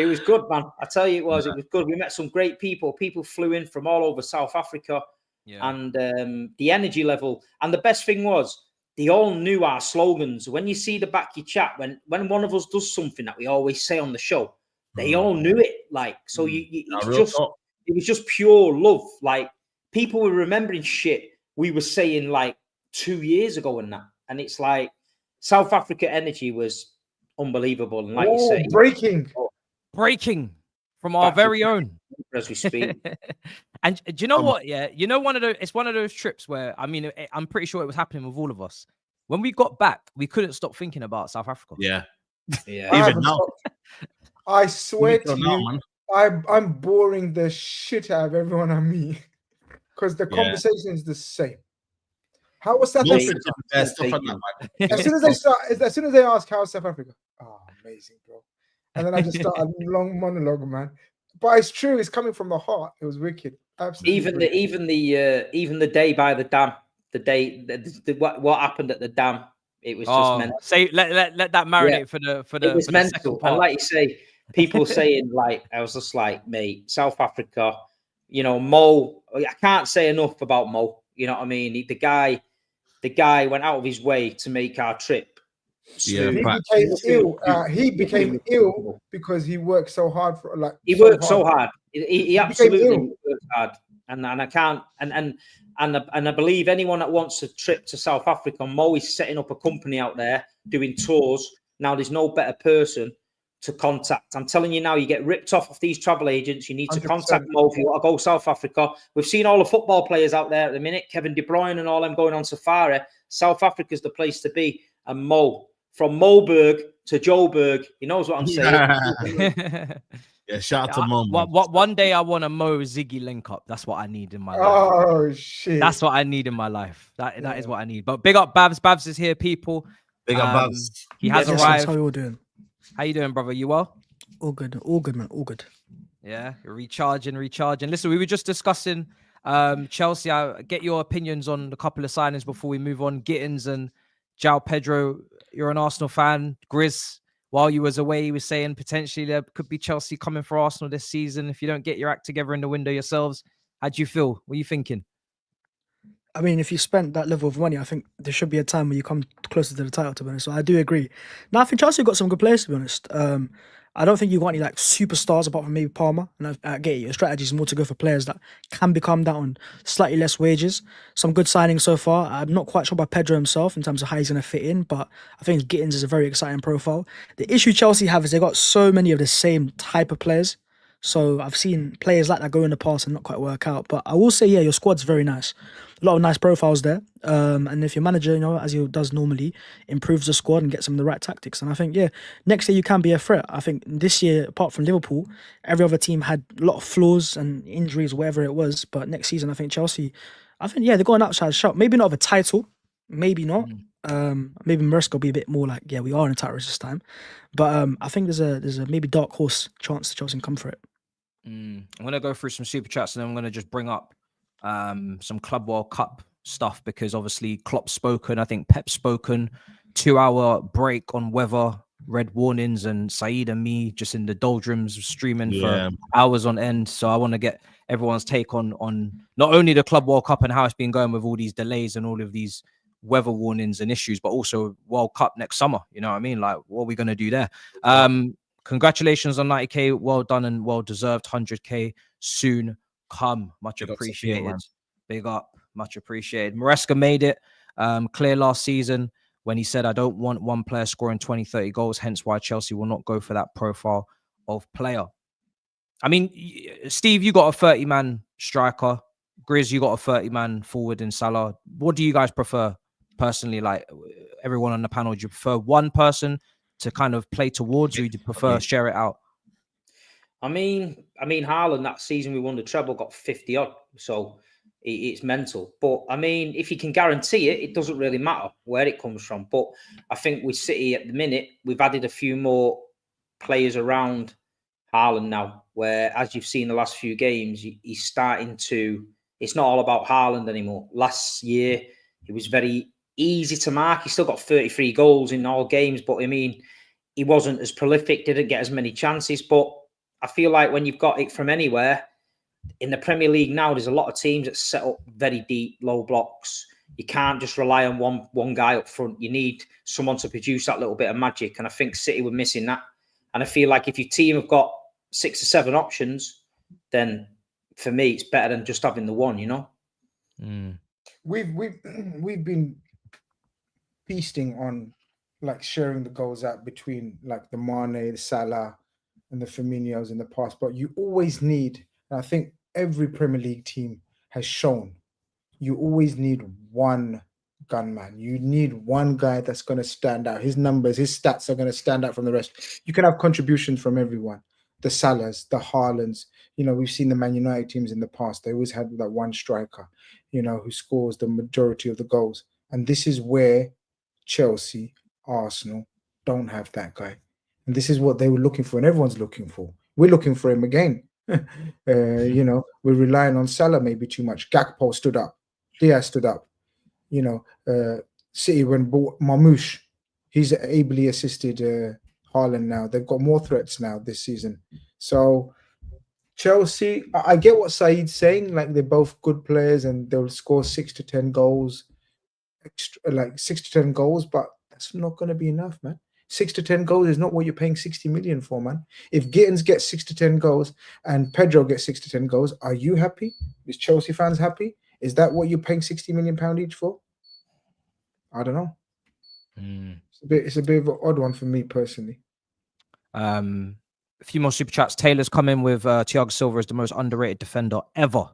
was good, man. I tell you, it was good. We met some great people. People flew in from all over South Africa, and the energy level. And the best thing was they all knew our slogans. When you see the back of your chat, when one of us does something that we always say on the show, they all knew it. Like, so it was just pure love. Like, people were remembering shit we were saying like 2 years ago and that. And it's like, South Africa energy was unbelievable. And like you say, breaking from our very own, as we speak. And do you know what? Yeah, you know, it's one of those trips where, I mean, I'm pretty sure it was happening with all of us. When we got back, we couldn't stop thinking about South Africa. Yeah. Even now. I swear to you, I'm boring the shit out of everyone I meet because the conversation is the same. How was South Africa? As soon as they ask how South Africa, oh, amazing, bro. And then I just start a long monologue, man. But it's true. It's coming from the heart. It was wicked. Absolutely. Even the day by the dam, what happened at the dam, it was just mental. Say let that marinate for the. It was mental. And like you say, people saying like, I was just like, mate, South Africa, you know, Mo. I can't say enough about Mo. You know what I mean? The guy went out of his way to make our trip. Yeah, he became ill because he worked so hard for he worked so hard. He absolutely worked hard, and I can't and I believe anyone that wants a trip to South Africa, Mo is setting up a company out there doing tours. Now there's no better person to contact. I'm telling you now, you get ripped off of these travel agents. You need to 100%. Contact Mo if you want to go South Africa. We've seen all the football players out there at the minute, Kevin De Bruyne and all them going on safari. South Africa's the place to be, and Mo. From Moberg to Joburg, he knows what I'm saying. Yeah, shout out to Mo. One day I want a Mo Ziggy link up. That's what I need in my life. Oh shit! That's what I need in my life. That is what I need. But big up BHAVS. BHAVS is here, people. Big up BHAVS. He has arrived. How you all doing? How you doing, brother? You well? All good, man. All good. Yeah, you're recharging. Listen, we were just discussing Chelsea. I get your opinions on a couple of signings before we move on. Gittens and Joao Pedro. You're an Arsenal fan. GRIZZ, while you was away, he was saying potentially there could be Chelsea coming for Arsenal this season if you don't get your act together in the window yourselves. How do you feel? What are you thinking? I mean, if you spent that level of money, I think there should be a time where you come closer to the title, to be honest. So I do agree. Now, I think Chelsea got some good players, to be honest. I don't think you want any like superstars apart from maybe Palmer. And I get your strategy is more to go for players that can become that on slightly less wages. Some good signings so far. I'm not quite sure about Pedro himself in terms of how he's going to fit in, but I think Gittens is a very exciting profile. The issue Chelsea have is they got so many of the same type of players. So I've seen players like that go in the past and not quite work out. But I will say, yeah, your squad's very nice. A lot of nice profiles there. And if your manager, you know, as he does normally, improves the squad and gets them the right tactics. And I think, yeah, next year you can be a threat. I think this year, apart from Liverpool, every other team had a lot of flaws and injuries, whatever it was. But next season, I think Chelsea, yeah, they've got an outside shot. Maybe not of a title. Maybe not. Maybe Maresca will be a bit more like, yeah, we are in a title race this time. But I think there's a maybe dark horse chance that Chelsea can come for it. I'm going to go through some super chats and then I'm going to just bring up some Club World Cup stuff because obviously Klopp's spoken. I think Pep's spoken. 2-hour break on weather, red warnings, and SAEED and me just in the doldrums streaming for hours on end. So I want to get everyone's take on not only the Club World Cup and how it's been going with all these delays and all of these weather warnings and issues, but also World Cup next summer. You know what I mean? Like, what are we going to do there? Congratulations on 90K. Well done and well deserved. 100K soon come. Much appreciated. Big up. Much appreciated. Maresca made it clear last season when he said, I don't want one player scoring 20, 30 goals. Hence why Chelsea will not go for that profile of player. I mean, Steve, you got a 30-man striker. GRIZZ, you got a 30-man forward in Salah. What do you guys prefer personally? Like everyone on the panel, do you prefer one person to kind of play towards, or you prefer share it out? I mean, Haaland that season we won the treble got 50 odd, so it's mental. But I mean, if you can guarantee it, it doesn't really matter where it comes from. But I think with City at the minute, we've added a few more players around Haaland now, where as you've seen the last few games, he's starting to. It's not all about Haaland anymore. Last year, it was very easy to mark. He still got 33 goals in all games, but I mean, he wasn't as prolific, didn't get as many chances. But I feel like when you've got it from anywhere, in the Premier League now, there's a lot of teams that set up very deep, low blocks. You can't just rely on one guy up front. You need someone to produce that little bit of magic. And I think City were missing that. And I feel like if your team have got 6 or 7 options, then for me, it's better than just having the one, you know? We've been feasting on like sharing the goals out between like the Mane, the Salah, and the Firminos in the past. But you always need, and I think every Premier League team has shown, you always need one gunman. You need one guy that's going to stand out. His numbers, his stats are going to stand out from the rest. You can have contributions from everyone. The Salahs, the Haalands. You know, we've seen the Man United teams in the past. They always had that one striker, you know, who scores the majority of the goals. And this is where Chelsea, Arsenal don't have that guy. And this is what they were looking for, and everyone's looking for. We're looking for him again. You know, we're relying on Salah maybe too much. Gakpo stood up. Diaz stood up. You know, City when bought Marmoush, he's ably assisted Haaland now. They've got more threats now this season. So Chelsea, I get what Saeed's saying. Like they're both good players and they'll score 6 to 10 goals, like 6 to 10 goals, but that's not going to be enough, man. 6 to 10 goals is not what you're paying 60 million for, man. If Gittens gets 6 to 10 goals and Pedro gets 6 to 10 goals, are you happy? Is Chelsea fans happy? Is that what you're paying £60 million each for? I don't know. It's a bit of an odd one for me personally. A few more super chats. Taylor's come in with Thiago Silva as the most underrated defender ever.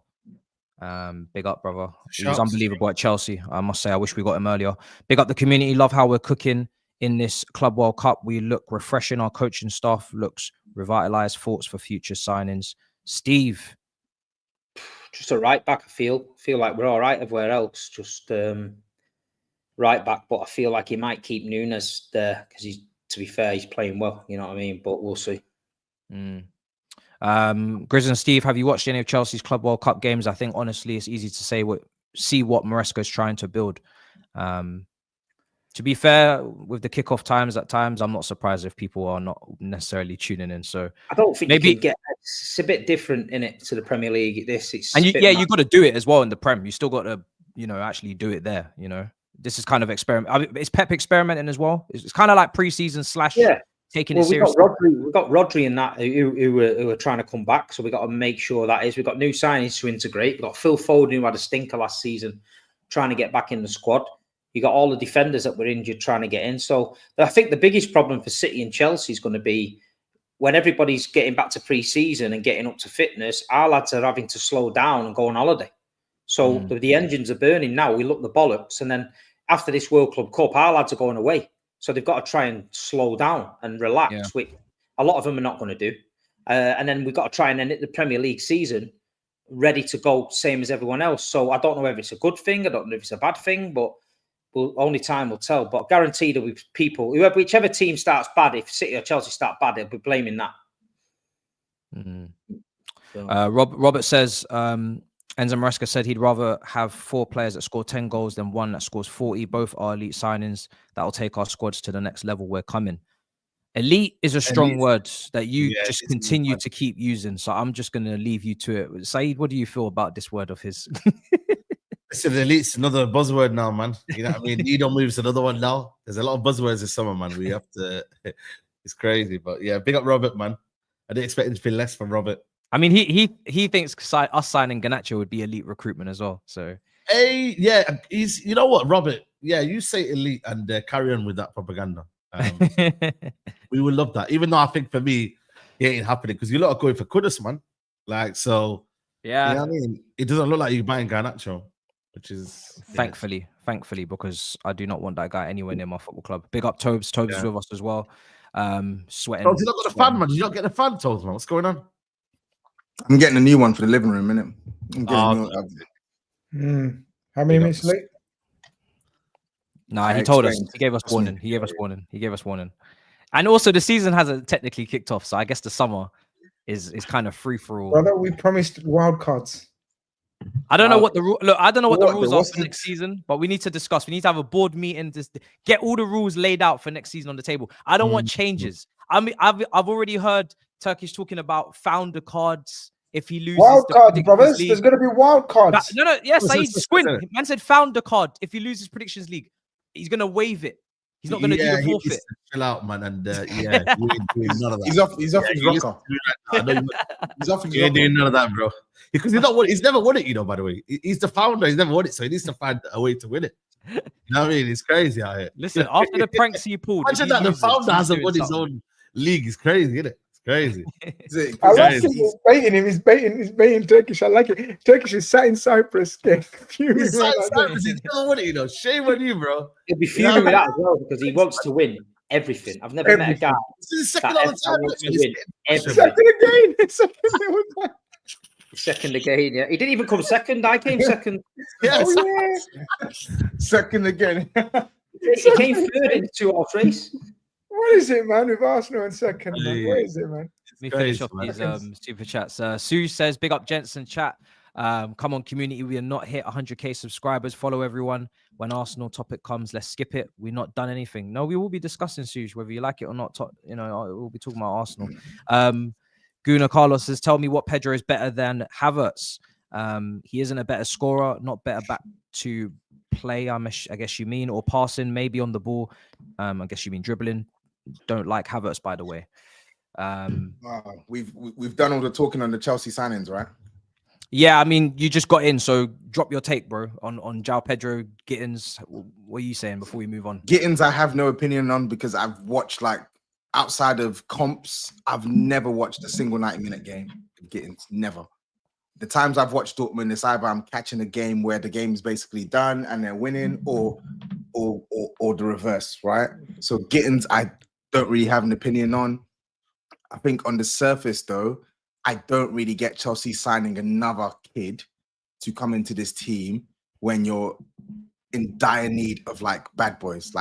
Big up, brother. He was unbelievable at Chelsea. I must say, I wish we got him earlier. Big up the community. Love how we're cooking in this Club World Cup. We look refreshing. Our coaching staff looks revitalized. Thoughts for future signings. Steve. Just a right back, I feel like we're all right everywhere else. Just right back, but I feel like he might keep Nunes there because he's, to be fair, he's playing well. You know what I mean? But we'll see. GRIZZ and Steve, have you watched any of Chelsea's Club World Cup games? I think honestly, it's easy to say see what Maresca's trying to build. To be fair, with the kickoff times at times, I'm not surprised if people are not necessarily tuning in. So I don't think maybe you can get. It's a bit different in it to the Premier League. And you got to do it as well in the Prem. You still got to, you know, actually do it there. You know, this is kind of experiment. I mean, is Pep experimenting as well? It's kind of like preseason / taking it seriously. We've got Rodri in that who are trying to come back. So we got to make sure that is. We've got new signings to integrate. We've got Phil Foden who had a stinker last season, trying to get back in the squad. You got all the defenders that were injured trying to get in. So I think the biggest problem for City and Chelsea is going to be when everybody's getting back to pre-season and getting up to fitness, our lads are having to slow down and go on holiday. So the engines are burning now. We look the bollocks. And then after this World Club Cup, our lads are going away. So they've got to try and slow down and relax, which a lot of them are not going to do. And then we've got to try and end the Premier League season ready to go, same as everyone else. So I don't know if it's a good thing. I don't know if it's a bad thing, but only time will tell. But guaranteed there'll be people, whichever team starts bad, if City or Chelsea start bad, they'll be blaming that. So. Robert says, Enzo Maresca said he'd rather have 4 players that score 10 goals than one that scores 40. Both are elite signings that will take our squads to the next level. We're coming. Elite is a strong word that you just continue to keep using. So I'm just going to leave you to it. Saeed, what do you feel about this word of his? Listen, elite's another buzzword now, man. You know what I mean? Need on moves another one now. There's a lot of buzzwords this summer, man. We have to. It's crazy, but yeah, big up Robert, man. I didn't expect it to be less from Robert. I mean, he thinks us signing Garnacho would be elite recruitment as well. So hey, yeah, he's. You know what, Robert? Yeah, you say elite and carry on with that propaganda. We would love that. Even though I think for me, it ain't happening because you lot are going for Kudus, man. Like so, yeah. You know what I mean? It doesn't look like you're buying Garnacho. Which is thankfully, because I do not want that guy anywhere near my football club. Big up Tobes. Tobes is with us as well. Sweating. Tobes, you not got a fan, man. Did you not get a fan, Tobes, man? What's going on? I'm getting a new one for the living room, innit? How many minutes late? Nah, he told us. He gave us warning. He gave us warning. And also, the season hasn't technically kicked off, so I guess the summer is kind of free for all. Brother, we promised wild cards. I don't know what the rules are for next season, but we need to discuss. We need to have a board meeting to get all the rules laid out for next season on the table. I don't want changes. I mean, I've already heard Turkish talking about founder cards if he loses Wild the card, Predictions brothers. League. There's going to be wild cards. No, yes, Listen, Saeed, listen, squint. listen. Man said found the card. If he loses Predictions League, he's going to waive it. He's not going to do the he needs forfeit. to chill out, man. And yeah, you ain't doing none of that. He's off his rocker. I know He's off his you ain't rocker. doing none of that, bro. Because he's never won it, you know, by the way. He's the founder, he's never won it, so he needs to find a way to win it. You know what I mean? It's crazy out here. Listen, after the pranks he pulled, Imagine that the founder hasn't won his own league. It's crazy, isn't it? It's crazy. I like Guys, him. He's baiting him. He's baiting Turkish. I like it. Turkish is sat in Cyprus. Fuming. He's never won it, you know. Shame on you, bro. He'll be fuming with that as well because he wants to win everything. I've never met a guy This is the that second all the time. wants to man. win everything. Second again. Second again, yeah. He didn't even come second. I came second. Yes. Oh, yeah. Second again. He came third in the 2-horse race. What is it, man? With Arsenal in second, man. Hey. What is it, man? Let me finish Crazy, off man. these super chats. Sue says, big up gents and chat. Come on, community. We are not hit 100k subscribers. Follow everyone. When Arsenal topic comes, let's skip it. We've not done anything. No, we will be discussing Suj, whether you like it or not. We'll be talking about Arsenal. Guna Carlos says, tell me what Pedro is better than Havertz. He isn't a better scorer, not better back to play, I guess you mean, or passing, maybe on the ball. I guess you mean dribbling. Don't like Havertz, by the way. We've done all the talking on the Chelsea signings, right? Yeah, I mean, you just got in, so drop your take, bro, on Joao Pedro Gittens. What are you saying before we move on? Gittens, I have no opinion on because I've watched, like, outside of comps, I've never watched a single 90-minute game. Gittens, never. The times I've watched Dortmund, it's either I'm catching a game where the game's basically done and they're winning, or the reverse, right? So Gittens, I don't really have an opinion on. I think on the surface, though, I don't really get Chelsea signing another kid to come into this team when you're in dire need of like bad boys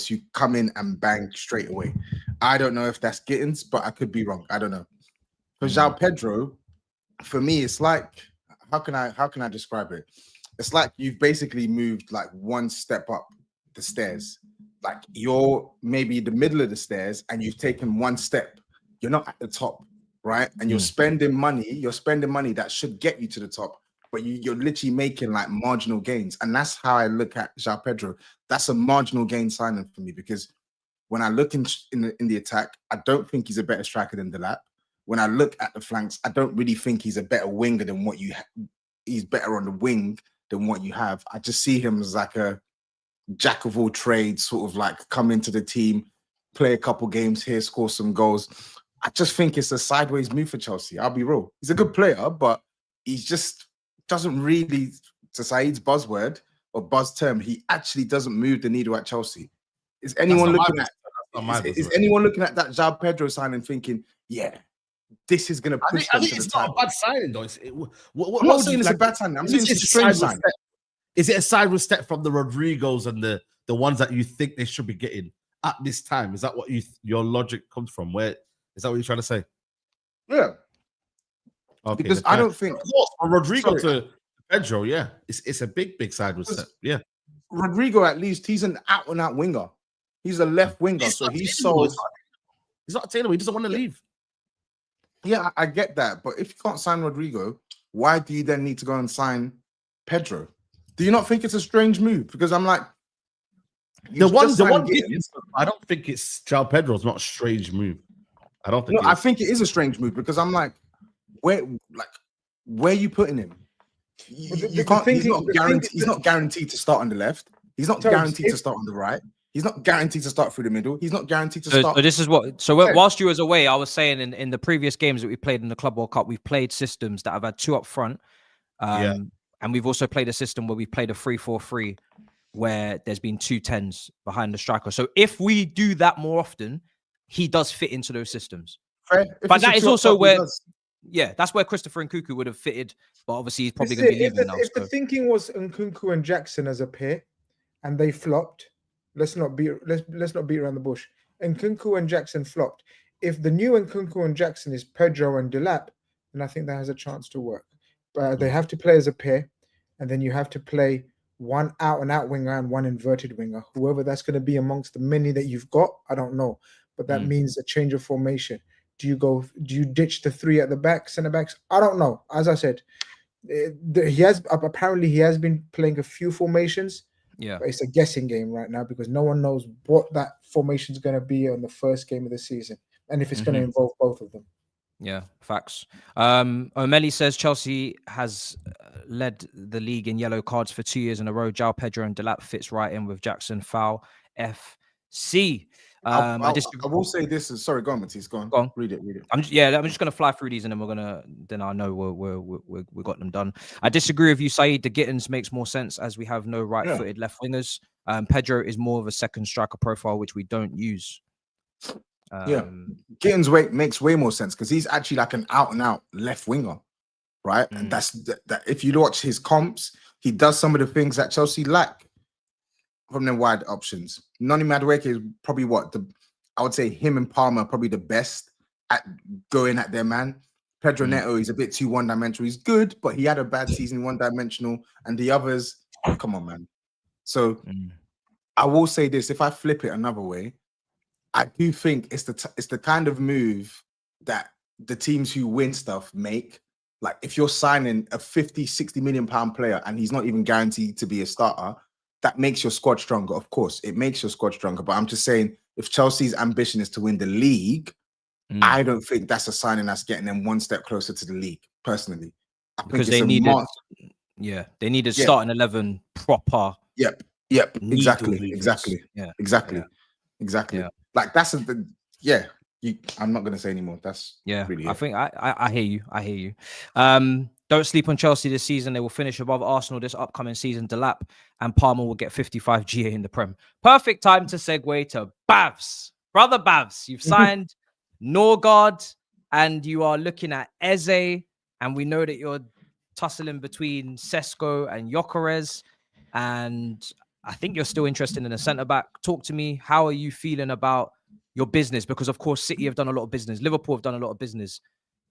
who come in and bang straight away. I don't know if that's Gittens, but I could be wrong. I don't know. For Joao Pedro, for me, it's like, how can I describe it? It's like you've basically moved like one step up the stairs. Like you're maybe the middle of the stairs and you've taken one step. You're not at the top, right? And you're spending money. You're spending money that should get you to the top, but you're literally making like marginal gains. And that's how I look at Joao Pedro. That's a marginal gain signing for me because when I look in the attack, I don't think he's a better striker than Delap. When I look at the flanks, I don't really think he's a better winger than what you have. He's better on the wing than what you have. I just see him as like a jack of all trades, sort of like come into the team, play a couple games here, score some goals. I just think it's a sideways move for Chelsea. I'll be real. He's a good player, but he just doesn't really, to Saeed's buzzword or buzz term, he actually doesn't move the needle at Chelsea. Is anyone looking at that Joao Pedro signing thinking, yeah, this is going to push them to the top? It's not a bad signing, though. I'm not saying it's a bad signing. I'm saying it's a strange signing. Is it a sideways step from the Rodrigos and the ones that you think they should be getting at this time? Is that what your logic comes from? Where is that what you're trying to say? Yeah. Okay, because I don't think from Rodrigo to Pedro, yeah, it's a big sideways step. Yeah. Rodrigo, at least he's an out and out winger. He's a left winger, so he's not attainable. He doesn't want to leave. Yeah, I get that, but if you can't sign Rodrigo, why do you then need to go and sign Pedro? Do you not think it's a strange move? Because I'm like, the one I don't think it's Joao Pedro's not a strange move. I don't think. No, I think it is a strange move because I'm like, where are you putting him? You can't. He's not guaranteed to start on the left. He's not guaranteed to start on the right. He's not guaranteed to start through the middle. He's not guaranteed to start. So this is what. So whilst you was away, I was saying in the previous games that we played in the Club World Cup, we've played systems that have had two up front. And we've also played a system where we played a 3-4-3 where there's been 2 10s behind the striker. So if we do that more often, he does fit into those systems. But that is also where, that's where Christopher Nkunku would have fitted. But obviously, he's probably going to be leaving now. If the thinking was Nkunku and Jackson as a pair, and they flopped, let's not beat around the bush. Nkunku and Jackson flopped. If the new Nkunku and Jackson is Pedro and Delap, then I think that has a chance to work. They have to play as a pair, and then you have to play one out-and-out winger and one inverted winger. Whoever that's going to be amongst the many that you've got, I don't know. But that means a change of formation. Do you ditch the 3 at the back, centre backs? I don't know. As I said, he has been playing a few formations. Yeah. But it's a guessing game right now because no one knows what that formation is going to be on the first game of the season and if it's going to involve both of them. Yeah, facts. O'Malley says Chelsea has led the league in yellow cards for 2 years in a row. Joao Pedro and Delap fits right in with Jackson. Foul FC. I will say this. Sorry, go on, Matisse. Go on. Read it. I'm just gonna fly through these and then I know we got them done. I disagree with you, SAEED. The Gittens makes more sense as we have no right-footed left wingers. Pedro is more of a second striker profile, which we don't use. Gittens makes way more sense because he's actually like an out-and-out left winger, right? And that's that. If you watch his comps, he does some of the things that Chelsea lack from their wide options. Noni Madueke is probably I would say him and Palmer are probably the best at going at their man. Pedro Neto is a bit too one-dimensional. He's good, but he had a bad season, one-dimensional, and the others, come on, man. So I will say this: if I flip it another way, I do think it's the kind of move that the teams who win stuff make. Like if you're signing a 50-60 million pound player and he's not even guaranteed to be a starter, that makes your squad stronger. Of course, it makes your squad stronger. But I'm just saying, if Chelsea's ambition is to win the league, I don't think that's a signing that's getting them one step closer to the league, personally. Because they needed starting 11 proper. Yep. Exactly. Yeah. Like that's I'm not gonna say anymore. That's really I think I hear you. Don't sleep on Chelsea this season. They will finish above Arsenal this upcoming season. Delap and Palmer will get 55 GA in the Prem. Perfect time to segue to BHAVS. Brother BHAVS, you've signed NORGAARD and you are looking at EZE. And we know that you're tussling between Sesko and Gyökeres. And I think you're still interested in a centre-back. Talk to me. How are you feeling about your business? Because, of course, City have done a lot of business. Liverpool have done a lot of business.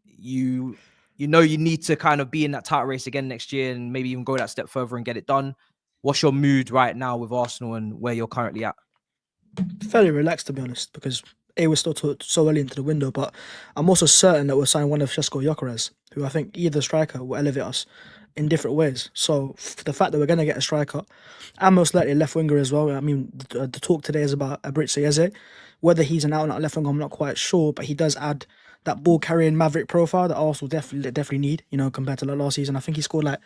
You know you need to kind of be in that title race again next year and maybe even go that step further and get it done. What's your mood right now with Arsenal and where you're currently at? Fairly relaxed, to be honest, because we're still so early into the window, but I'm also certain that we'll sign one of Sesko Gyökeres, who I think either striker will elevate us in different ways. So the fact that we're going to get a striker and most likely a left winger as well. I mean, the talk today is about Abritse Eze. Whether he's an out-and-out left winger, I'm not quite sure, but he does add that ball-carrying maverick profile that Arsenal definitely need, compared to last season. I think he scored like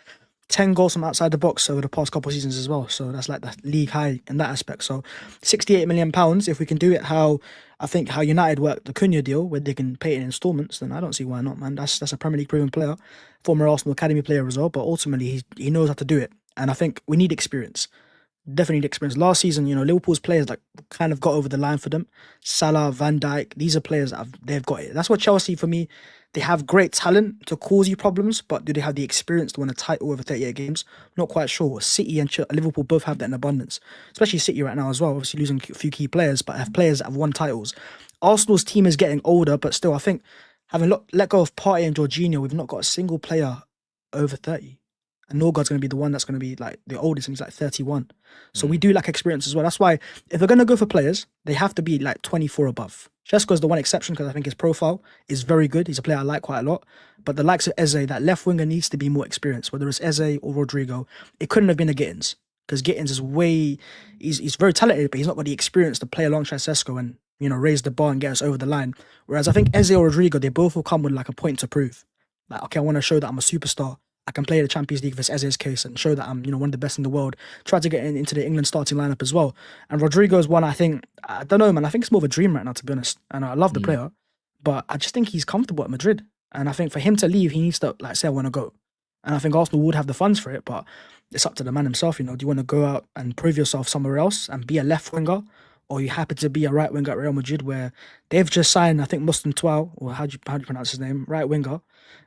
10 goals from outside the box over the past couple of seasons as well. So that's like the league high in that aspect. So £68 million, if we can do it how United worked the Cunha deal, where they can pay it in installments, then I don't see why not, man. That's a Premier League proven player, former Arsenal Academy player as well, but ultimately he knows how to do it. And I think we need experience. Definitely need experience. Last season, Liverpool's players like kind of got over the line for them. Salah, Van Dijk, these are players that they've got it. That's what Chelsea, for me, they have great talent to cause you problems, but do they have the experience to win a title over 38 games? Not quite sure. City and Liverpool both have that in abundance, especially City right now as well, obviously losing a few key players, but have players that have won titles. Arsenal's team is getting older, but still, I think having let go of Partey and Jorginho, we've not got a single player over 30. And NORGAARD's going to be the one that's going to be like the oldest, and he's like 31. So we do lack experience as well. That's why if we're going to go for players, they have to be like 24 above. Sesko's the one exception because I think his profile is very good. He's a player I like quite a lot. But the likes of Eze, that left winger needs to be more experienced, whether it's Eze or Rodrigo. It couldn't have been a Gittens because Gittens is he's very talented, but he's not got the experience to play alongside Sesko and, raise the bar and get us over the line. Whereas I think Eze or Rodrigo, they both will come with like a point to prove. Like, okay, I want to show that I'm a superstar. I can play the Champions League if it's Eze's case and show that I'm, one of the best in the world. Try to get into the England starting lineup as well. And Rodrigo's one, I don't know, man. I think it's more of a dream right now, to be honest. And I love the player, but I just think he's comfortable at Madrid. And I think for him to leave, he needs to say, I want to go. And I think Arsenal would have the funds for it, but it's up to the man himself. Do you want to go out and prove yourself somewhere else and be a left winger? Or are you happy to be a right winger at Real Madrid, where they've just signed, I think, Muslim Twal, or how do you pronounce his name, right winger,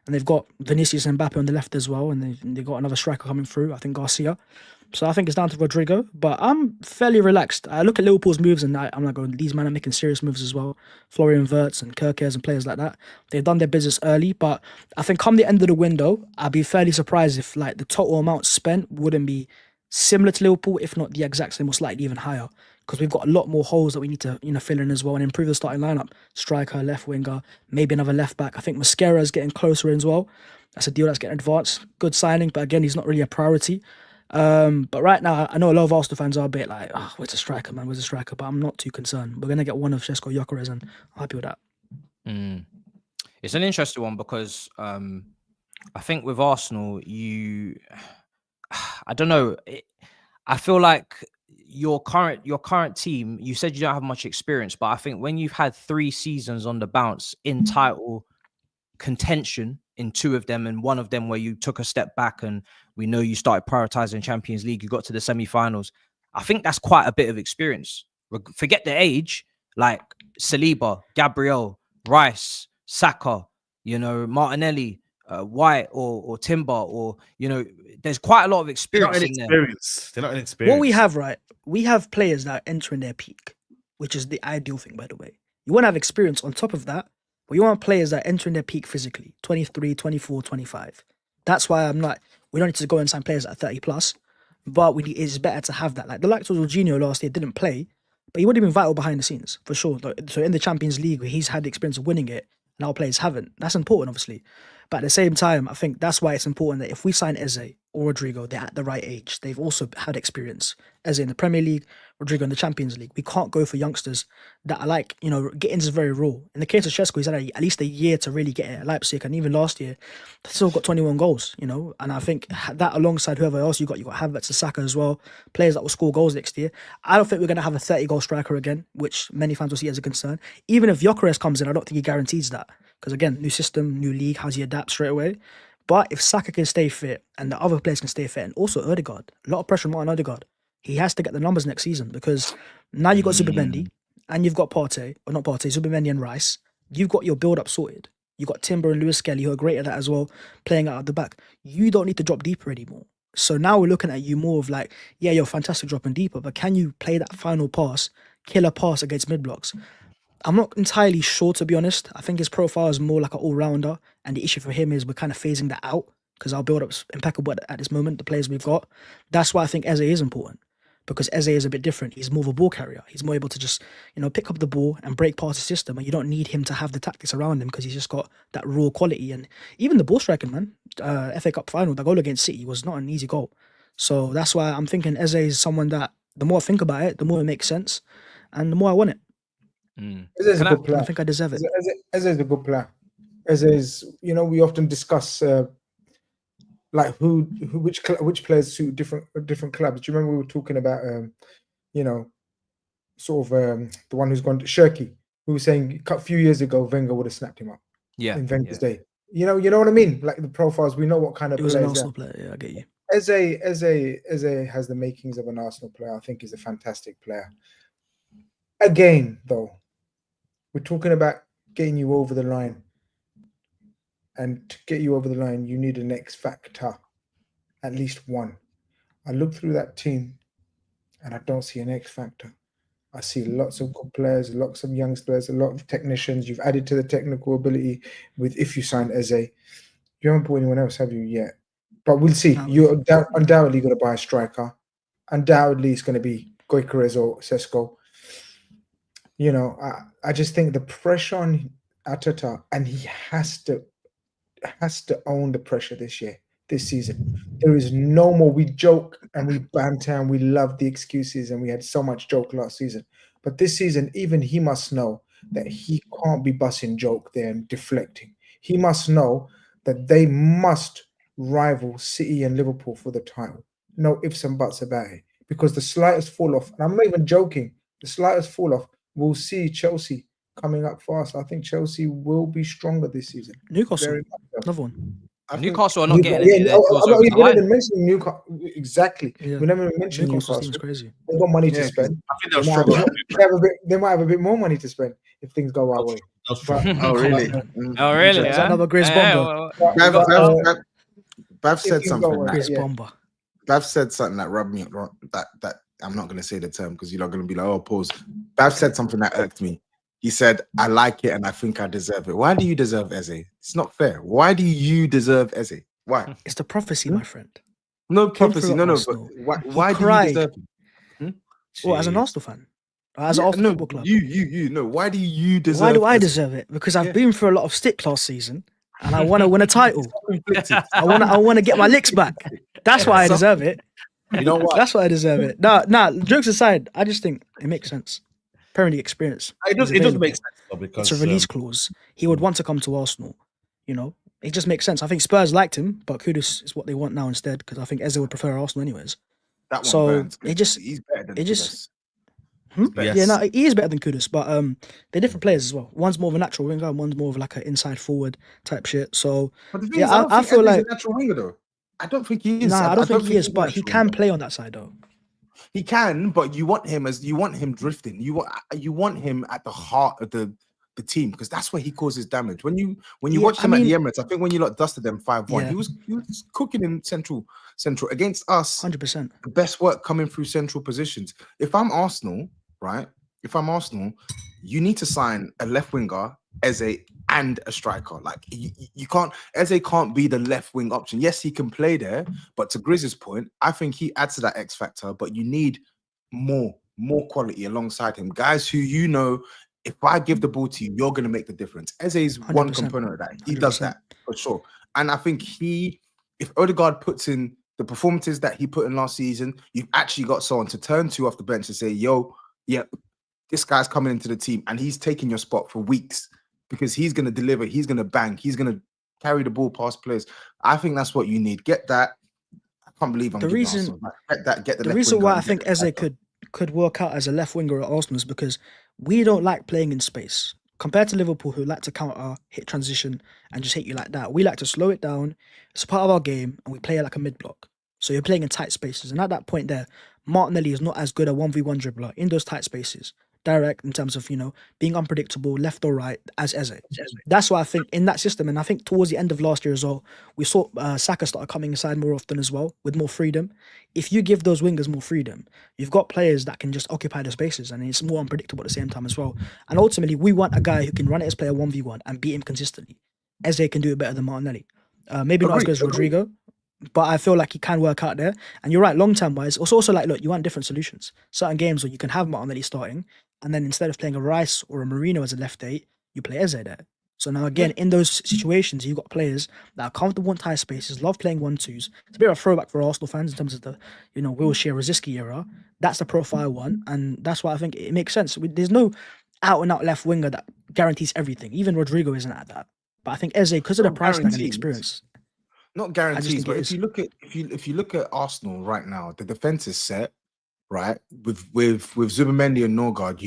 and they've got Vinicius and Mbappe on the left as well, and they've got another striker coming through, I think Garcia. So I think it's down to Rodrigo, but I'm fairly relaxed. I look at Liverpool's moves and I'm like, these men are making serious moves as well. Florian Wirtz and Kerkers and players like that. They've done their business early, but I think come the end of the window, I'd be fairly surprised if like the total amount spent wouldn't be similar to Liverpool, if not the exact same, or slightly even higher. because we've got a lot more holes that we need to, fill in as well and improve the starting lineup. Striker, left winger, maybe another left back. I think Mosquera is getting closer as well. That's a deal that's getting advanced. Good signing, but again, he's not really a priority. But right now, I know a lot of Arsenal fans are a bit like, oh, where's the striker, man? Where's the striker? But I'm not too concerned. We're going to get one of Šeško Gyökeres, and I'm happy with that. It's an interesting one because I think with Arsenal, I don't know. I feel like your current team, you said you don't have much experience, but I think when you've had 3 seasons on the bounce in title contention in 2 of them, and one of them where you took a step back and we know you started prioritizing Champions League, you got to the semi-finals. I think that's quite a bit of experience. Forget the age, like Saliba, Gabriel, Rice, Saka, Martinelli, White or Timber, or there's quite a lot of experience. They're not inexperienced. What we have, right? We have players that are entering their peak, which is the ideal thing, by the way. You want to have experience on top of that, but you want players that are entering their peak physically, 23, 24, 25. That's why we don't need to go and sign players at 30 plus, but it's better to have that. Like the likes of Jorginho last year didn't play, but he would have been vital behind the scenes, for sure. So in the Champions League, he's had the experience of winning it, and our players haven't. That's important, obviously. But at the same time, I think that's why it's important that if we sign EZE or Rodrigo, they're at the right age. They've also had experience. EZE in the Premier League, Rodrigo in the Champions League. We can't go for youngsters that are like, Gittens is very raw. In the case of Šeško, he's had at least a year to really get it at Leipzig. And even last year, they still got 21 goals, And I think that alongside whoever else you got HAVRTZ and Saka as well, players that will score goals next year. I don't think we're going to have a 30-goal striker again, which many fans will see as a concern. Even if Gyökeres comes in, I don't think he guarantees that. Because again, new system, new league, how does he adapt straight away? But if Saka can stay fit and the other players can stay fit, and also Ødegaard, a lot of pressure on Martin Ødegaard. He has to get the numbers next season because now you've got Zubimendi and you've got Zubimendi and Rice. You've got your build-up sorted. You've got Timber and Lewis Skelly, who are great at that as well, playing out at the back. You don't need to drop deeper anymore. So now we're looking at you more of like, yeah, you're fantastic dropping deeper, but can you play that final pass, killer pass against mid-blocks? I'm not entirely sure, to be honest. I think his profile is more like an all-rounder, and the issue for him is we're kind of phasing that out because our build-up's impeccable at this moment, the players we've got. That's why I think EZE is important, because EZE is a bit different. He's more of a ball carrier. He's more able to just, pick up the ball and break past the system, and you don't need him to have the tactics around him because he's just got that raw quality. And even the ball striking, man, FA Cup final, the goal against City was not an easy goal. So that's why I'm thinking EZE is someone that the more I think about it, the more it makes sense, and the more I want it. EZE is a good player. I think I deserve it. EZE is a good player. EZE is, we often discuss like which players suit different clubs. Do you remember we were talking about the one who's gone to Shirky, who was saying a few years ago Wenger would have snapped him up. Yeah, in Wenger's day. You know what I mean? Like the profiles, we know what kind of It was an Arsenal player. Yeah, I get you. EZE has the makings of an Arsenal player. I think he's a fantastic player. Again, though, we're talking about getting you over the line. And to get you over the line, you need an X factor, at least one. I look through that team and I don't see an X factor. I see lots of good players, lots of youngsters, a lot of technicians. You've added to the technical ability if you sign EZE. You haven't bought anyone else, have you, yet? But we'll see. You're undoubtedly going to buy a striker. Undoubtedly, it's going to be Gyökeres or Šeško. I just think the pressure on Arteta, and he has to own the pressure this season. There is no more. We joke and we banter and we love the excuses, and we had so much joke last season. But this season, even he must know that he can't be busting joke there and deflecting. He must know that they must rival City and Liverpool for the title. No ifs and buts about it. Because the slightest fall off, and I'm not even joking, the slightest fall off, we'll see Chelsea coming up fast. I think Chelsea will be stronger this season. Newcastle, another one. Newcastle are not getting I'm not even mentioning Newcastle. Exactly. Yeah. We never mentioned Newcastle. Seems crazy. They've got money to spend. I think they'll struggle. They might have a bit more money to spend if things go our way. Oh, really? Oh, really? Is that another GRIZZ bomber? Bav said something. GRIZZ bomber. Bav said something that rubbed me wrong. That I'm not going to say the term because you're not going to be like, oh, pause. Bav said something that irked me. He said, I like it and I think I deserve it. Why do you deserve EZE? It's not fair. Why do you deserve EZE? Why? It's the prophecy, my friend. No prophecy. No. But why do you deserve it? Well, as an Arsenal fan, as an no, football club. you know. Why do you deserve? Why do I this? deserve it? Because I've been through a lot of stick last season, and I want to win a title. Conflicted. I want to get my licks back. That's why I deserve it. You know what? That's why I deserve it. Nah, jokes aside, I just think it makes sense. Premier League experience. It does make sense though, because It's a release clause. He would want to come to Arsenal. You know, it just makes sense. I think Spurs liked him, but Kudus is what they want now instead, because I think Eze would prefer Arsenal anyways. That one So burns. he's better than Kudus. Yes. Yeah, no, he is better than Kudus, but they're different players as well. One's more of a natural winger, and one's more of like an inside forward type shit. So But the thing yeah, is, I don't I think feel Eze's like a natural winger though. I don't think he is. nah, I don't think he is, he's a but he natural can winger. play on that side though. He can, but you want him drifting. You want him at the heart of the team, because that's where he causes damage. When you Yeah, watch I him at the mean- Emirates, I think when you lot dusted them 5-1, Yeah. he was cooking in central against us. 100%. The best work coming through central positions. If I'm Arsenal, right? If I'm Arsenal, you need to sign a left winger, Eze, and a striker. Like you can't. Eze can't be the left wing option. Yes, he can play there, but to Grizz's point, I think he adds to that X factor. But you need more quality alongside him, guys who you know. If I give the ball to you, you're going to make the difference. Eze is one 100%. component of that. He does 100%. that for sure. And I think if Odegaard puts in the performances that he put in last season, you've actually got someone to turn to off the bench and say, yo, yeah, this guy's coming into the team and he's taking your spot for weeks because he's going to deliver, he's going to bang, he's going to carry the ball past players. I think that's what you need. Get that. I can't believe I'm The giving reason- Arsenal that. Get that. Get the The left reason winger why and I get think the Eze striker. could work out as a left winger at Arsenal is because we don't like playing in space. Compared to Liverpool, who like to counter, hit transition, and just hit you like that, we like to slow it down. It's a part of our game, and we play it like a mid block. So you're playing in tight spaces, and at that point there, Martinelli is not as good a 1v1 dribbler in those tight spaces. Direct in terms of, you know, being unpredictable left or right as Eze. That's why I think in that system, and I think towards the end of last year as well, we saw Saka start coming inside more often as well with more freedom. If you give those wingers more freedom, you've got players that can just occupy the spaces, and it's more unpredictable at the same time as well. And ultimately, we want a guy who can run at his player 1v1 and beat him consistently. Eze can do it better than Martinelli. Maybe not as good as Rodrigo, but I feel like he can work out there. And you're right, long term wise, it's also like, look, you want different solutions. Certain games where you can have Martinelli starting, and then instead of playing a Rice or a Marino as a left 8, you play Eze there. So now again, in those situations, you've got players that are comfortable in tight spaces, love playing 1-2s. It's a bit of a throwback for Arsenal fans in terms of the, you know, Wilshere, Rosicky era. That's the profile one, and that's why I think it makes sense. There's no out-and-out left winger that guarantees everything. Even Rodrigo isn't at that. But I think Eze, because of the Not price tag and the guaranteed. experience, Not guarantees, think but it if is. you look at Arsenal right now, the defense is set, right? With Zubimendi and NORGAARD,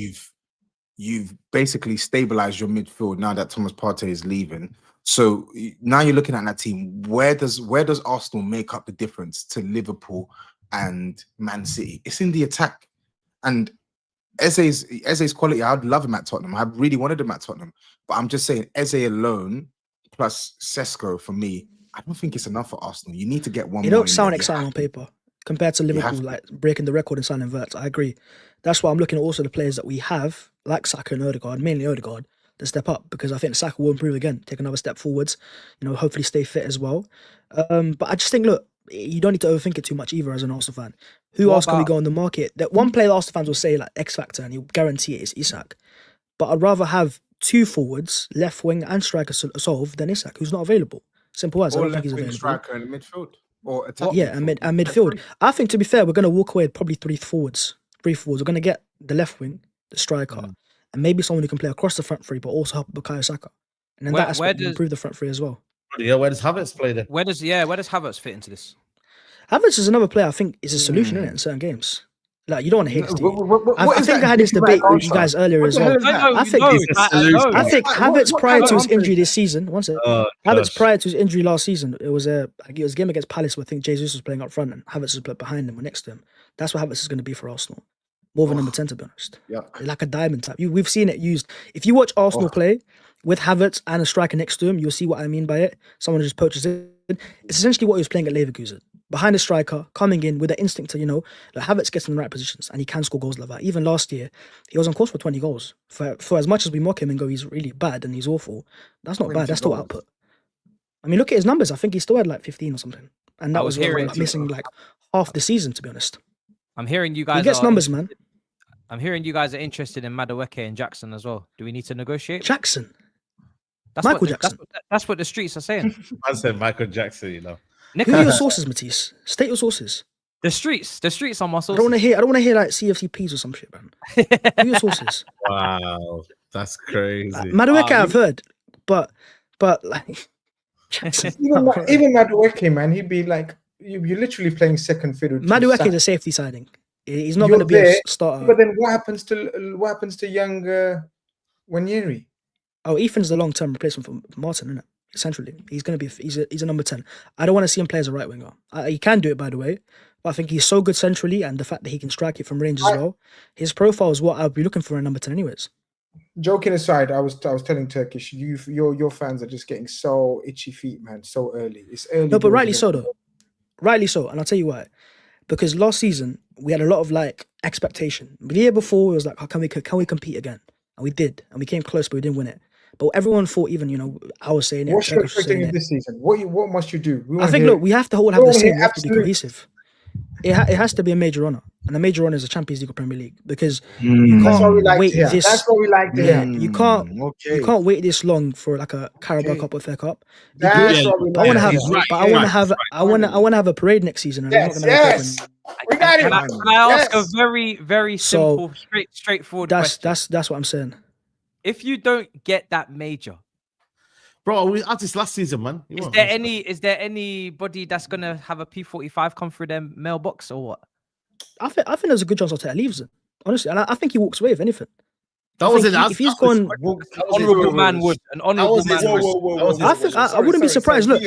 you've basically stabilized your midfield now that Thomas Partey is leaving. So now you're looking at that team. Where does Arsenal make up the difference to Liverpool and Man City? It's in the attack. And Eze's quality, I'd love him at Tottenham. I really wanted him at Tottenham. But I'm just saying, Eze alone plus Sesko for me, I don't think it's enough for Arsenal. You need to get one it more. don't in sound there. You exciting have on to. paper compared to have Liverpool, to. like breaking the record in signing verts. I agree. That's why I'm looking at also the players that we have, like Saka and Odegaard, mainly Odegaard, to step up, because I think Saka will improve again, take another step forwards, you know, hopefully stay fit as well. But I just think, look, you don't need to overthink it too much either as an Arsenal fan. Who What else can we about- go on the market? That one player Arsenal fans will say like X Factor, and he'll guarantee it is Isak. But I'd rather have two forwards, left wing and striker solve than Isak, who's not available. Simple as. I Or don't think left he's wing available. striker in the midfield. Or attack Yeah, and midfield. I think, to be fair, we're going to walk away with probably three forwards. We're going to get the left wing, the striker, and maybe someone who can play across the front three, but also help Bukayo Saka. And then Where- that aspect where will does- improve the front three as well. Yeah, where does Havertz play then? Where does Havertz fit into this? Havertz is another player I think is a solution in certain games. Like, you don't want to hate this team. What I think I had this debate with you guys earlier as well. I think solution. I think What- Havertz what prior kind to of his injury this season, one second. Oh, Havertz gosh. prior to his injury last season, it was a game against Palace where I think Jesus was playing up front and Havertz was behind him or next to him. That's what Havertz is going to be for Arsenal. More of a number 10, to be honest. Yeah. Like a diamond type. We've seen it used. If you watch Arsenal play with Havertz and a striker next to him, you'll see what I mean by it. Someone who just poaches it. It's essentially what he was playing at Leverkusen. Behind the striker, coming in with the instinct to, like Havertz gets in the right positions and he can score goals like that. Even last year, he was on course for 20 goals. For as much as we mock him and go, he's really bad and he's awful, that's not bad. That's still output. I mean, look at his numbers. I think he still had like 15 or something. And that was hearing- missing like half the season, to be honest. I'm hearing you guys. He gets numbers, man. I'm hearing you guys are interested in Madueke and Jackson as well. Do we need to negotiate? Jackson. That's Michael what Jackson. That's what the streets are saying. I said Michael Jackson, you know. Who are your sources, Matisse? State your sources. The streets are my I sources. don't want to hear like CFCPs or some shit, man. Who are your sources? Wow, that's crazy. Madueke, I've heard, but like Jackson. Even Madueke, man, he'd be like, you're literally playing second fiddle. to Madueke Saka. is a safety signing. He's not You're going to be a there, starter. But then what happens to young Wanyeri? Oh, Ethan's the long-term replacement for Martin, isn't it? Essentially, he's going to be he's a number 10. I don't want to see him play as a right winger. He can do it, by the way, but I think he's so good centrally, and the fact that he can strike it from range as well. His profile is what I'll be looking for in number 10, anyways. Joking aside, I was telling Turkish, your fans are just getting so itchy feet, man, so early. It's early. No, but rightly so, though. Rightly so, and I'll tell you why. Because last season we had a lot of like expectation. The year before it was like, how can we compete again? And we did, and we came close, but we didn't win it. But everyone thought, even I was saying it. What's your Turkish was saying expecting this season? What must you do? I think, look, we have to all have the same. We have to be cohesive. It has to be a major honor, and a major honor is the Champions League or Premier League, because you can't wait this. That's what we like to hear. You can't wait this long for like a Carabao Cup or FA Cup. That's what we like. I want to have a parade next season. And Yes. We got it. Can I ask a very, very simple, straightforward question? That's what I'm saying. If you don't get that major, bro, we had this last season, man. Is there anybody that's gonna have a P45 come through their mailbox or what? I think there's a good chance Arteta leaves it, honestly, and I think he walks away if anything. That was it. If he's gone, An honourable man would. I think I wouldn't be surprised. Look,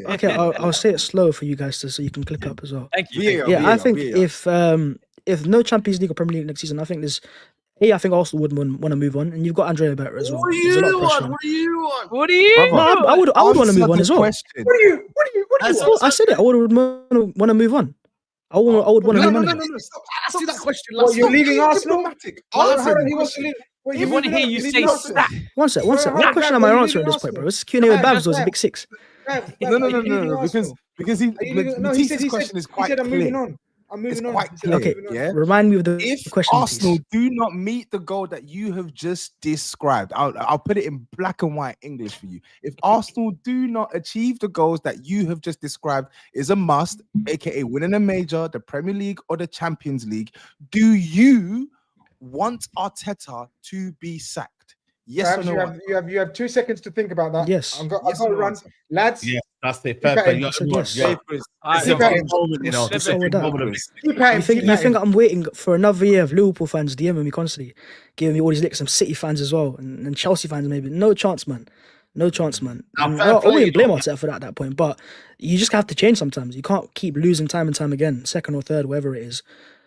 okay, I'll say it slow for you guys so you can clip it up as well. Thank you. Yeah, I think if no Champions League or Premier League next season, I think I think Arsenal would want to move on, and you've got Andrea Better as well. What do you want? No, I would want to move on as well. What do you I said it. I would want to move on. I would want to move on. No. Stop. Ask you that question. What, you're leaving Arsenal? He wants to leave. You want to hear you say that? One sec. What question am I answering at this point, bro? This Q&A with Babs was a big six. No. Because Matisse's question is quite clear. I'm moving on. Okay, yeah. Remind me of the If question. Arsenal do not meet the goal that you have just described, I'll put it in black and white English for you. If Arsenal do not achieve the goals that you have just described, is a must, aka winning a major, the Premier League or the Champions League, do you want Arteta to be sacked? Yes or no? You have 2 seconds to think about that. Yes. I've got to run, lads. Yeah, that's the perfect. You think I'm waiting for another year of Liverpool fans DMing me constantly, giving me all these licks, some City fans as well, and Chelsea fans maybe? No chance, man. I wouldn't blame Arteta for that at that point, but you just have to change sometimes. You can't keep losing time and time again, second or third, whatever it is.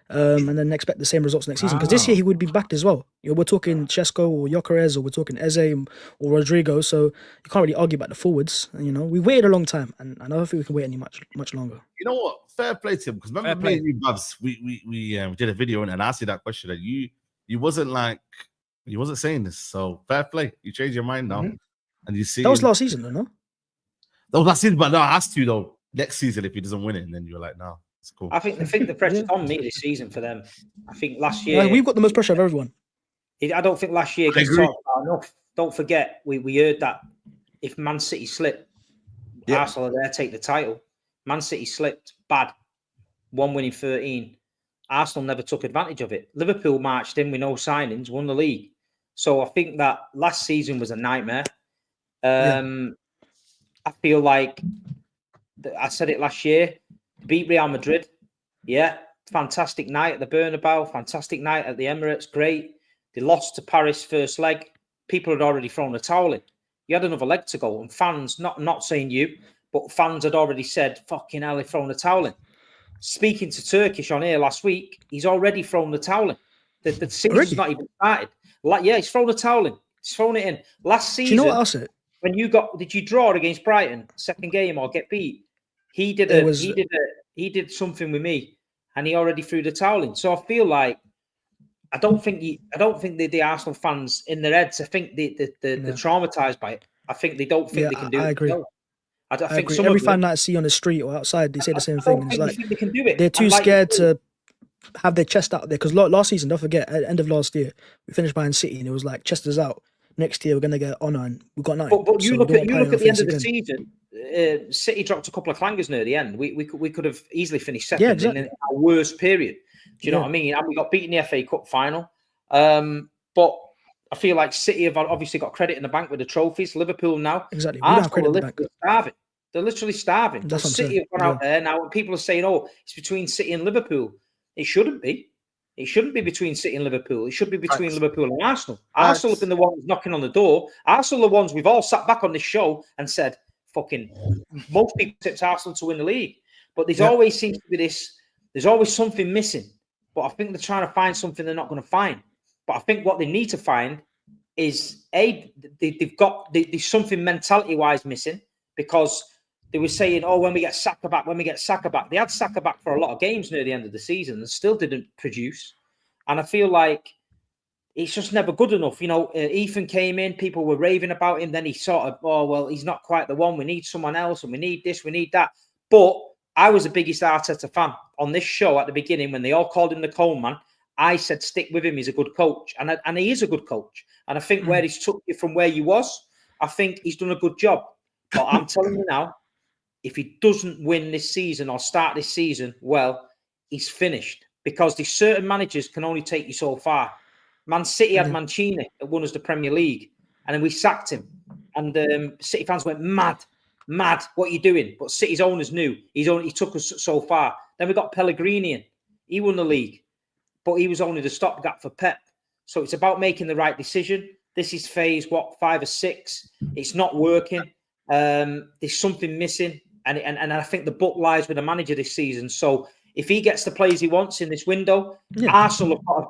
And then expect the same results next season, because this year he would be backed as well. We're talking Chesko or Gyökeres, or we're talking Eze or Rodrigo, so you can't really argue about the forwards. We waited a long time, and I don't think we can wait any much longer. You know what? Fair play to him, because remember me and you, Babs, we did a video and I asked you that question, and you wasn't saying this. So fair play, you changed your mind now, and you see that was last season, though, no? That was last season, but no, I asked you though next season if he doesn't win it, and then you were like, no. Cool. I think the pressure's on me this season for them. I think last year we've got the most pressure of everyone. I don't think last year gets talked about enough. Don't forget, we heard that if Man City slipped, Arsenal are there take the title. Man City slipped bad, one winning 13. Arsenal never took advantage of it. Liverpool marched in with no signings, won the league. So I think that last season was a nightmare. I feel like I said it last year. Beat Real Madrid, fantastic night at the Bernabeu, fantastic night at the Emirates, great. They lost to Paris first leg. People had already thrown the towel in. You had another leg to go, and fans, not saying you, but fans had already said, "Fucking hell, they've thrown the towel in." Speaking to Turkish on here last week, he's already thrown the towel in. The season's not even started. He's thrown the towel in. He's thrown it in. Last season, do you know what else? Did you draw against Brighton second game or get beat? He did something with me, and he already threw the towel in. So I feel like I don't think the Arsenal fans in their heads, I think they're traumatized by it. I think they don't think they can do it. I agree. I think every fan that I see on the street or outside, they say the same thing. It's like they can do it. They're too scared to have their chest out there, because last season, don't forget, at the end of last year, we finished behind City and it was like, chest is out. Next year, we're going to get honour and we got 9. But you So look we at don't want the end Payet of the again. season. City dropped a couple of clangers near the end. We could have easily finished second Yeah, exactly. in our worst period. Do you know Yeah. what I mean? And we got beaten in the FA Cup final. But I feel like City have obviously got credit in the bank with the trophies. Liverpool now. Exactly. We don't have Arsenal credit are in the bank. literally starving. They're literally starving. That's what I'm City saying. have gone out there now, and people are saying, "Oh, it's between City and Liverpool." It shouldn't be. It shouldn't be between City and Liverpool. It should be between Facts. Liverpool and Arsenal. Facts. Arsenal have been the ones knocking on the door. Arsenal are the ones we've all sat back on this show and said, "Fucking." Most people tipped Arsenal to win the league, but there's always seems to be this. There's always something missing. But I think they're trying to find something they're not going to find. But I think what they need to find is there's something mentality-wise missing, because they were saying, "Oh, when we get Saka back, when we get Saka back." They had Saka back for a lot of games near the end of the season and still didn't produce. And I feel like it's just never good enough. You know, Ethan came in, people were raving about him. Then he sort of, "Oh, well, he's not quite the one. We need someone else, and we need this, we need that." But I was the biggest Arteta fan on this show at the beginning when they all called him the Cone Man. I said, stick with him. He's a good coach. And he is a good coach. And I think where he's took you from where you was, I think he's done a good job. But I'm telling you now, if he doesn't win this season or start this season, well, he's finished. Because these certain managers can only take you so far. Man City had Mancini that won us the Premier League. And then we sacked him. And City fans went mad. What are you doing? But City's owners knew. He took us so far. Then we got Pellegrini in. He won the league. But he was only the stopgap for Pep. So it's about making the right decision. This is phase, 5 or 6. It's not working. There's something missing. And I think the book lies with the manager this season. So if he gets the players he wants in this window, Arsenal have got to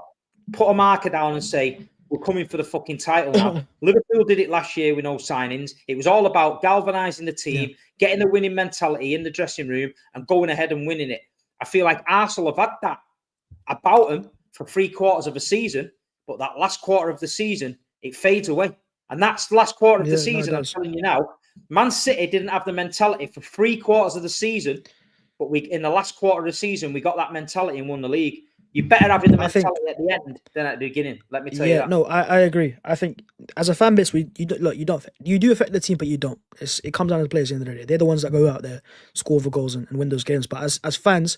put a marker down and say, we're coming for the fucking title now. Liverpool did it last year with no signings. It was all about galvanising the team, getting the winning mentality in the dressing room and going ahead and winning it. I feel like Arsenal have had that about them for 3/4 of a season, but that last quarter of the season, it fades away. And that's the last quarter of the season, I'm telling you now. Man City didn't have the mentality for 3/4 of the season, but in the last quarter of the season, we got that mentality and won the league. You better have the mentality at the end than at the beginning. Let me tell you that. No, I agree. I think as a fan base, you do affect the team, but you don't. It comes down to the players at the end of the day. They're the ones that go out there, score the goals and win those games. But as fans,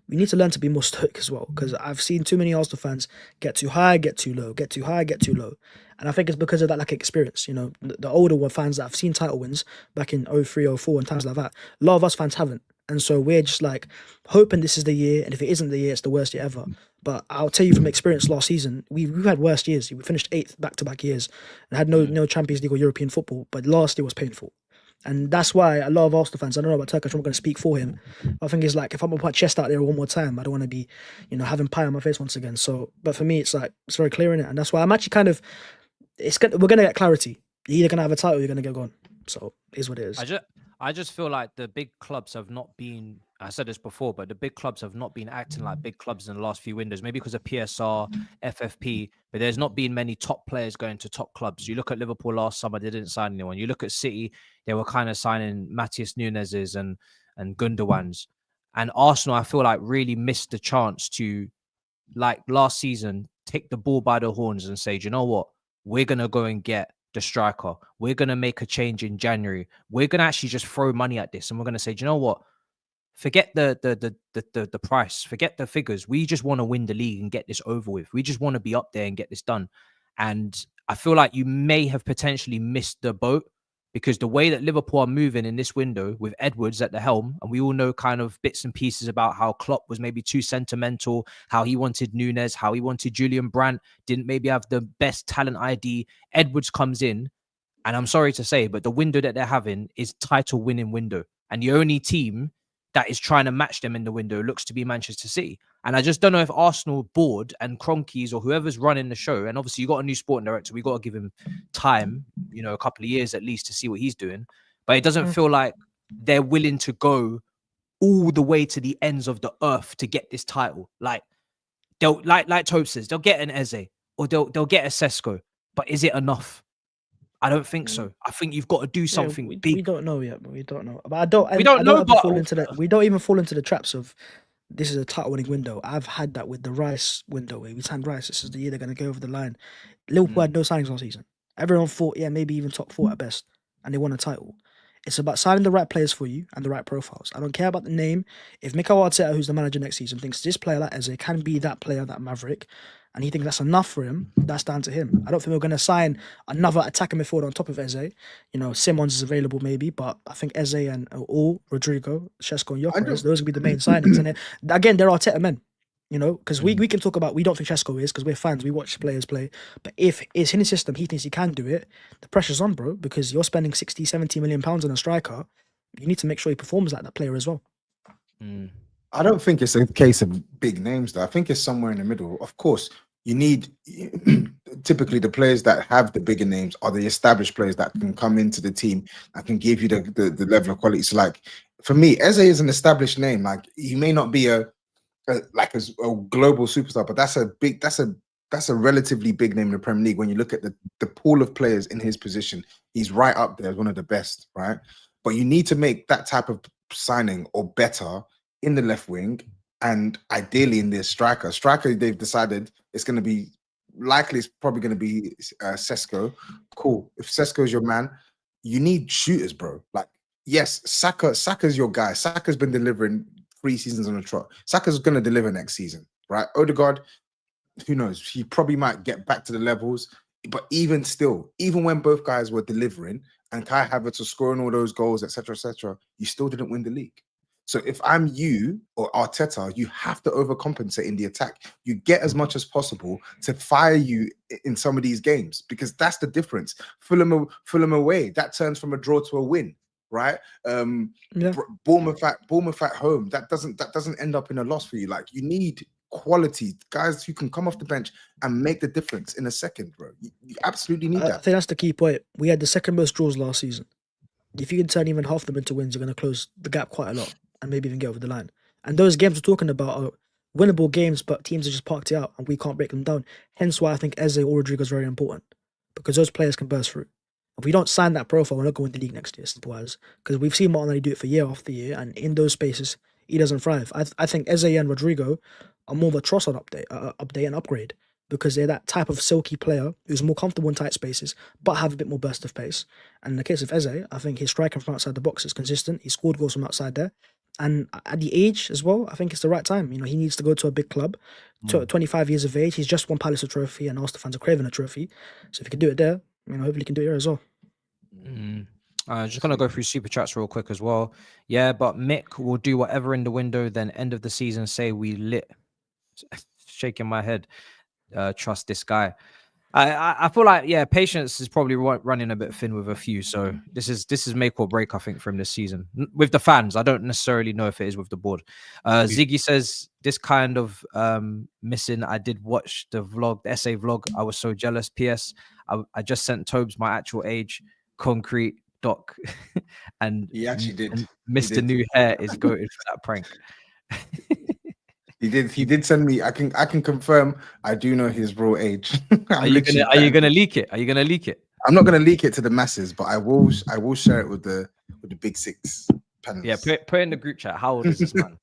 we need to learn to be more stoic as well, because I've seen too many Arsenal fans get too high, get too low, get too high, get too low. And I think it's because of that lack of experience. You know, the older fans that have seen title wins back in 03, 04 and times like that, a lot of us fans haven't. And so we're just like hoping this is the year. And if it isn't the year, it's the worst year ever. But I'll tell you from experience last season, we've had worse years. We finished 8th back-to-back years and had no Champions League or European football. But last year was painful. And that's why a lot of Arsenal fans, I don't know about Turkish, I'm not going to speak for him. I think it's like, if I'm going to put my chest out there one more time, I don't want to be, having pie on my face once again. So, but for me, it's like, it's very clear in it. And that's why I'm actually kind of, we're going to get clarity. You're either going to have a title or you're going to get gone. So it is what it is. I just feel like the big clubs have not been, I said this before, but the big clubs have not been acting like big clubs in the last few windows, maybe because of PSR, FFP, but there's not been many top players going to top clubs. You look at Liverpool last summer, they didn't sign anyone. You look at City, they were kind of signing Matías Núñez's and Gundogan's. And Arsenal, I feel like, really missed the chance to, like last season, take the bull by the horns and say, do you know what? We're going to go and get the striker. We're going to make a change in January. We're going to actually just throw money at this. And we're going to say, do you know what? Forget the price. Forget the figures. We just want to win the league and get this over with. We just want to be up there and get this done. And I feel like you may have potentially missed the boat, because the way that Liverpool are moving in this window with Edwards at the helm, and we all know kind of bits and pieces about how Klopp was maybe too sentimental, how he wanted Núñez, how he wanted Julian Brandt, didn't maybe have the best talent ID. Edwards comes in, and I'm sorry to say, but the window that they're having is title winning window. And the only team that is trying to match them in the window looks to be Manchester City. And I just don't know if Arsenal board and Kroenkes or whoever's running the show, and obviously you got a new sporting director, we got to give him time, a couple of years at least to see what he's doing. But it doesn't feel like they're willing to go all the way to the ends of the earth to get this title. Like they'll, like TOBS says, they'll get an EZE or they'll get a Sesko. But is it enough? I don't think so. I think you've got to do something big. We don't know yet, but we don't know. But we don't even fall into the traps of this is a title-winning window. I've had that with the Rice window where we signed Rice. This is the year they're going to go over the line. Liverpool had no signings last season. Everyone thought, yeah, maybe even top 4 at best, and they won a title. It's about signing the right players for you and the right profiles. I don't care about the name. If Mikel Arteta, who's the manager next season, thinks this player like Eze can be that player, that Maverick, and he thinks that's enough for him, that's down to him. I don't think we're going to sign another attacking midfielder on top of Eze. You know, Simons is available maybe, but I think Eze and Rodrigo, Šeško and Gyökeres, those will be the main signings. And again, they're Arteta men. You know, because we can talk about, we don't think Šeško is, because we're fans, we watch players play. But if it's in his system, he thinks he can do it, the pressure's on, bro, because you're spending 60, 70 million pounds on a striker. You need to make sure he performs like that player as well. I don't think it's a case of big names, though. I think it's somewhere in the middle. Of course, you need typically the players that have the bigger names are the established players that can come into the team that can give you the level of quality. So, like, for me, Eze is an established name. Like, he may not be a global superstar, but that's a relatively big name in the Premier League. When you look at the pool of players in his position, he's right up there as one of the best, right? But you need to make that type of signing or better in the left wing, and ideally in the striker. They've decided it's going to be likely. It's probably going to be Šeško. Cool. If Šeško is your man, you need shooters, bro. Like, yes, Saka's your guy. Saka's been delivering 3 seasons on the trot. Saka's going to deliver next season, right? Odegaard, who knows? He probably might get back to the levels. But even still, even when both guys were delivering and Kai Havertz was scoring all those goals, etc., you still didn't win the league. So if I'm you or Arteta, you have to overcompensate in the attack. You get as much as possible to fire you in some of these games, because that's the difference. Fulham away, that turns from a draw to a win, right? Bournemouth at home, that doesn't end up in a loss for you. Like, you need quality guys who can come off the bench and make the difference in a second, bro. You absolutely need that. I think that's the key point. We had the second most draws last season. If you can turn even half of them into wins, you're going to close the gap quite a lot and maybe even get over the line. And those games we're talking about are winnable games, but teams have just parked it out and we can't break them down. Hence why I think Eze or Rodrigo is very important, because those players can burst through. If we don't sign that profile, we're not going to the league next year, simple as. Because we've seen Martinelli do it for year after year, and in those spaces, he doesn't thrive. I think Eze and Rodrigo are more of a Trossard update and upgrade, because they're that type of silky player who's more comfortable in tight spaces, but have a bit more burst of pace. And in the case of Eze, I think his striking from outside the box is consistent. He scored goals from outside there. And at the age as well, I think it's the right time. You know, he needs to go to a big club. 25 years of age, he's just won Palace a trophy, and Arsenal fans are craving a trophy. So if he can do it there, you know, hopefully he can do it here as well. Just gonna go through super chats real quick as well. Yeah, but Mick will do whatever in the window, then end of the season say we lit. Shaking my head. Trust this guy. I feel like, yeah, patience is probably running a bit thin with a few. So this is make or break, I think, from this season with the fans. I don't necessarily know if it is with the board. Ziggy says this kind of missing. I did watch the vlog, the SA vlog. I was so jealous. PS, I just sent Tobes my actual age, concrete doc, and he actually did. And Mr. New Hair is goated for that prank. He did send me. I can confirm. I do know his real age. Are you gonna leak it? Are you gonna leak it? I'm not gonna leak it to the masses, but I will share it with the big 6 panels. Yeah, put in the group chat. How old is this man?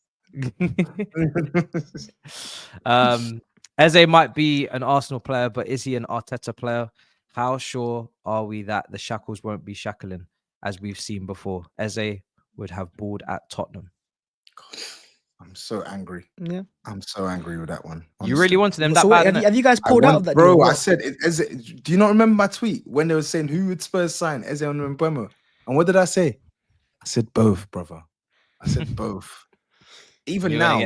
Eze might be an Arsenal player, but is he an Arteta player? How sure are we that the shackles won't be shackling, as we've seen before? Eze would have balled at Tottenham. God, I'm so angry. Yeah, I'm so angry with that one. Honestly. You really wanted them that so bad? Have you guys pulled out of that? Bro, I said, do you not remember my tweet when they were saying who would Spurs sign, Eze and Mbeumo? And what did I say? I said both, brother. I said both. Even You're now,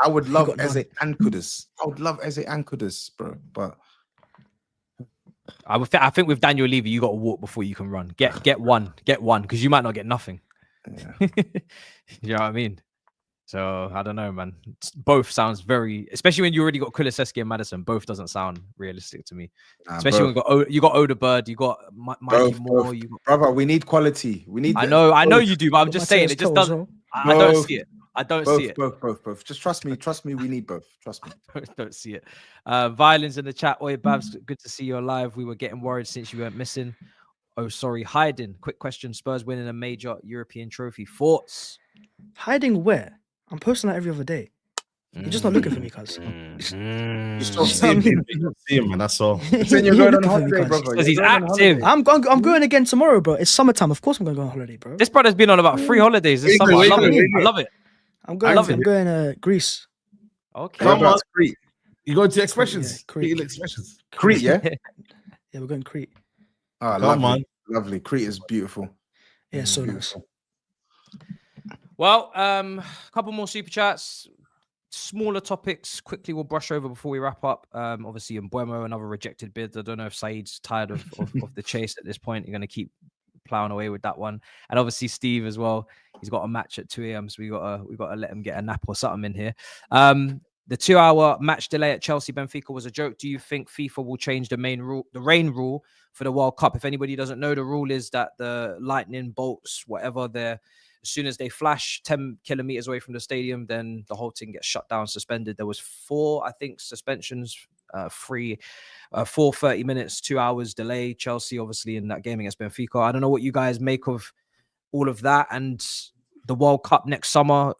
I would love Eze and Kudus. I would love Eze and Kudus, bro. But I think with Daniel Levy, you got to walk before you can run. Get one, because you might not get nothing. Yeah. You know what I mean? So I don't know, man. Both sounds very, especially when you already got Kulusevski and Maddison. Both doesn't sound realistic to me. Especially when you got Odegaard, you got Mikey Moore. Brother, we need quality. We need. I know you do, but I'm just saying it just doesn't. I don't see it. I don't see it. Both. Just trust me. Trust me. We need both. Trust me. Don't see it. Violence in the chat. Oi, Babs, good to see you alive. We were getting worried since you weren't missing. Oh, sorry. Hiding. Quick question. Spurs winning a major European trophy. Thoughts? Hiding where? I'm posting that every other day. You're just not looking for me, cuz. Just don't See him, you don't see him, man. That's all. saying you're You're going on looking for me, holiday, cuz. brother. Because You're he's going on active. holiday. I'm going again tomorrow, bro. It's summertime. Of course I'm gonna go on holiday, bro. This brother's been on about 3 holidays this Wait, summer. I wait, love wait, it. wait. I love it. I'm going. love I'm it. going to Greece. Okay. Come on. Whereabouts? Crete. You go to expressions. Crete. Crete expressions. Crete, yeah? Yeah, we're going Crete. Oh, Come lovely. on. Lovely. Crete is beautiful. Yeah, so nice. Well, a couple more super chats. Smaller topics. Quickly, we'll brush over before we wrap up. Obviously, Mbuemo, another rejected bid. I don't know if Saeed's tired of the chase at this point. You're going to keep plowing away with that one. And obviously, Steve as well. He's got a match at 2 a.m. So we got to let him get a nap or something in here. The 2-hour match delay at Chelsea Benfica was a joke. Do you think FIFA will change the rain rule for the World Cup? If anybody doesn't know, the rule is that the lightning bolts, whatever, as soon as they flash 10 kilometers away from the stadium, then the whole thing gets shut down, suspended. There was 4, I think, suspensions, 4 30 minutes, 2 hours delay. Chelsea, obviously, in that game against Benfica. I don't know what you guys make of all of that and the World Cup next summer.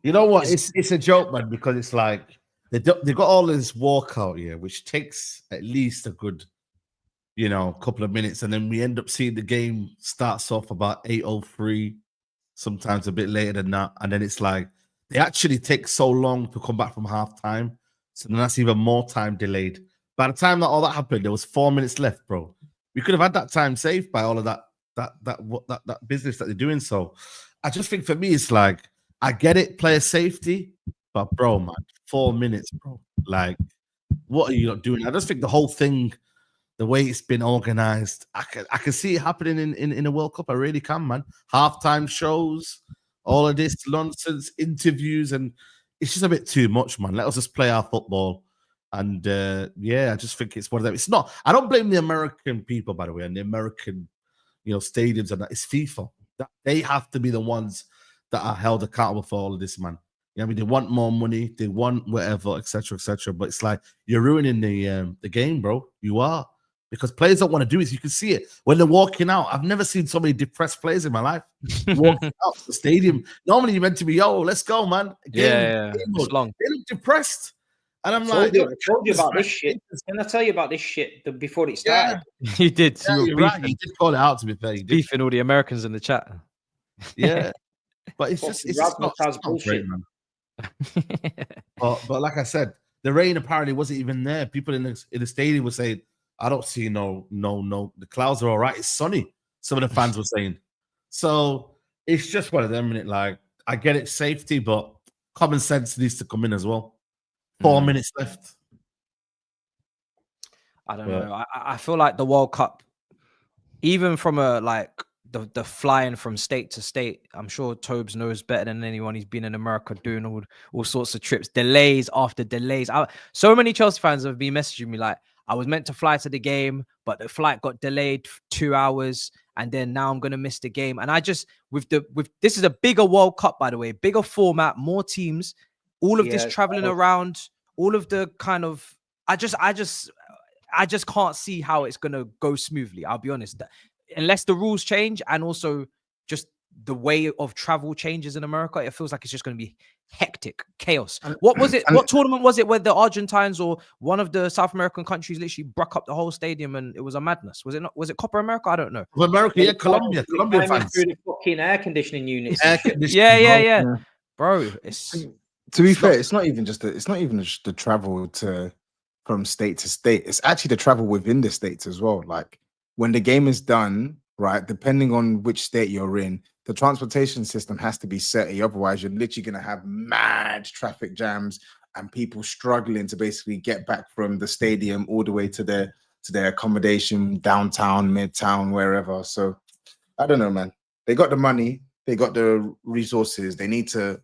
You know what? It's a joke, man, because it's like they got all this walkout here, which takes at least a good, couple of minutes, and then we end up seeing the game starts off about 8:03, sometimes a bit later than that, and then it's like they actually take so long to come back from half time, so then that's even more time delayed. By the time that all that happened, there was 4 minutes left, bro. We could have had that time saved by all of that business that they're doing. So I just think for me, it's like, I get it, player safety, but bro, man, 4 minutes, bro. Like, what are you not doing? I just think the whole thing, the way it's been organized, I can see it happening in a World Cup. I really can, man. Halftime shows, all of this nonsense, interviews, and it's just a bit too much, man. Let us just play our football. And I just think it's one of them. It's not. I don't blame the American people, by the way, and the American, stadiums and that. It's FIFA. They have to be the ones that are held accountable for all of this, man. I mean, they want more money, they want whatever, etc., etc. But it's like you're ruining the game, bro. You are, because players don't want to do it. You can see it when they're walking out. I've never seen so many depressed players in my life walking out the stadium. Normally, you're meant to be, yo, let's go, man. It's long. They look depressed, and I'm I like, told you about this shit. Can I tell you about this shit before it started? You did. Yeah, You you're were right. beefing, You did call it out, to be fair. You did. beefing all the Americans in the chat. Yeah, but it's just not bullshit, great, man. but like I said, the rain apparently wasn't even there. People in the stadium were saying, "I don't see no. The clouds are all right. It's sunny." Some of the fans were saying. So it's just one of them. Minute, like, I get it, safety, but common sense needs to come in as well. 4 minutes left. I don't know. I feel like the World Cup, even from the flying from state to state, I'm sure TOBS knows better than anyone. He's been in America doing all sorts of trips, delays after delays. So many Chelsea fans have been messaging me like, I was meant to fly to the game, but the flight got delayed 2 hours, and then now I'm gonna miss the game. And I just with this is a bigger World Cup, by the way, bigger format, more teams, all of this traveling around, all of the kind of I just can't see how it's gonna go smoothly. I'll be honest. Unless the rules change and also just the way of travel changes in America, it feels like it's just going to be hectic, chaos. What was it? What tournament was it where the Argentines or one of the South American countries literally broke up the whole stadium and it was a madness? Was it not? Was it Copa America? I don't know. Well, America, yeah, Colombia fans. Through the fucking air conditioning units. Yeah. Bro, to be fair, it's not even just the travel from state to state. It's actually the travel within the states as well. Like, when the game is done, right, depending on which state you're in, the transportation system has to be set. Otherwise, you're literally going to have mad traffic jams and people struggling to basically get back from the stadium all the way to their accommodation, downtown, midtown, wherever. So I don't know, man. They got the money, they got the resources. They need to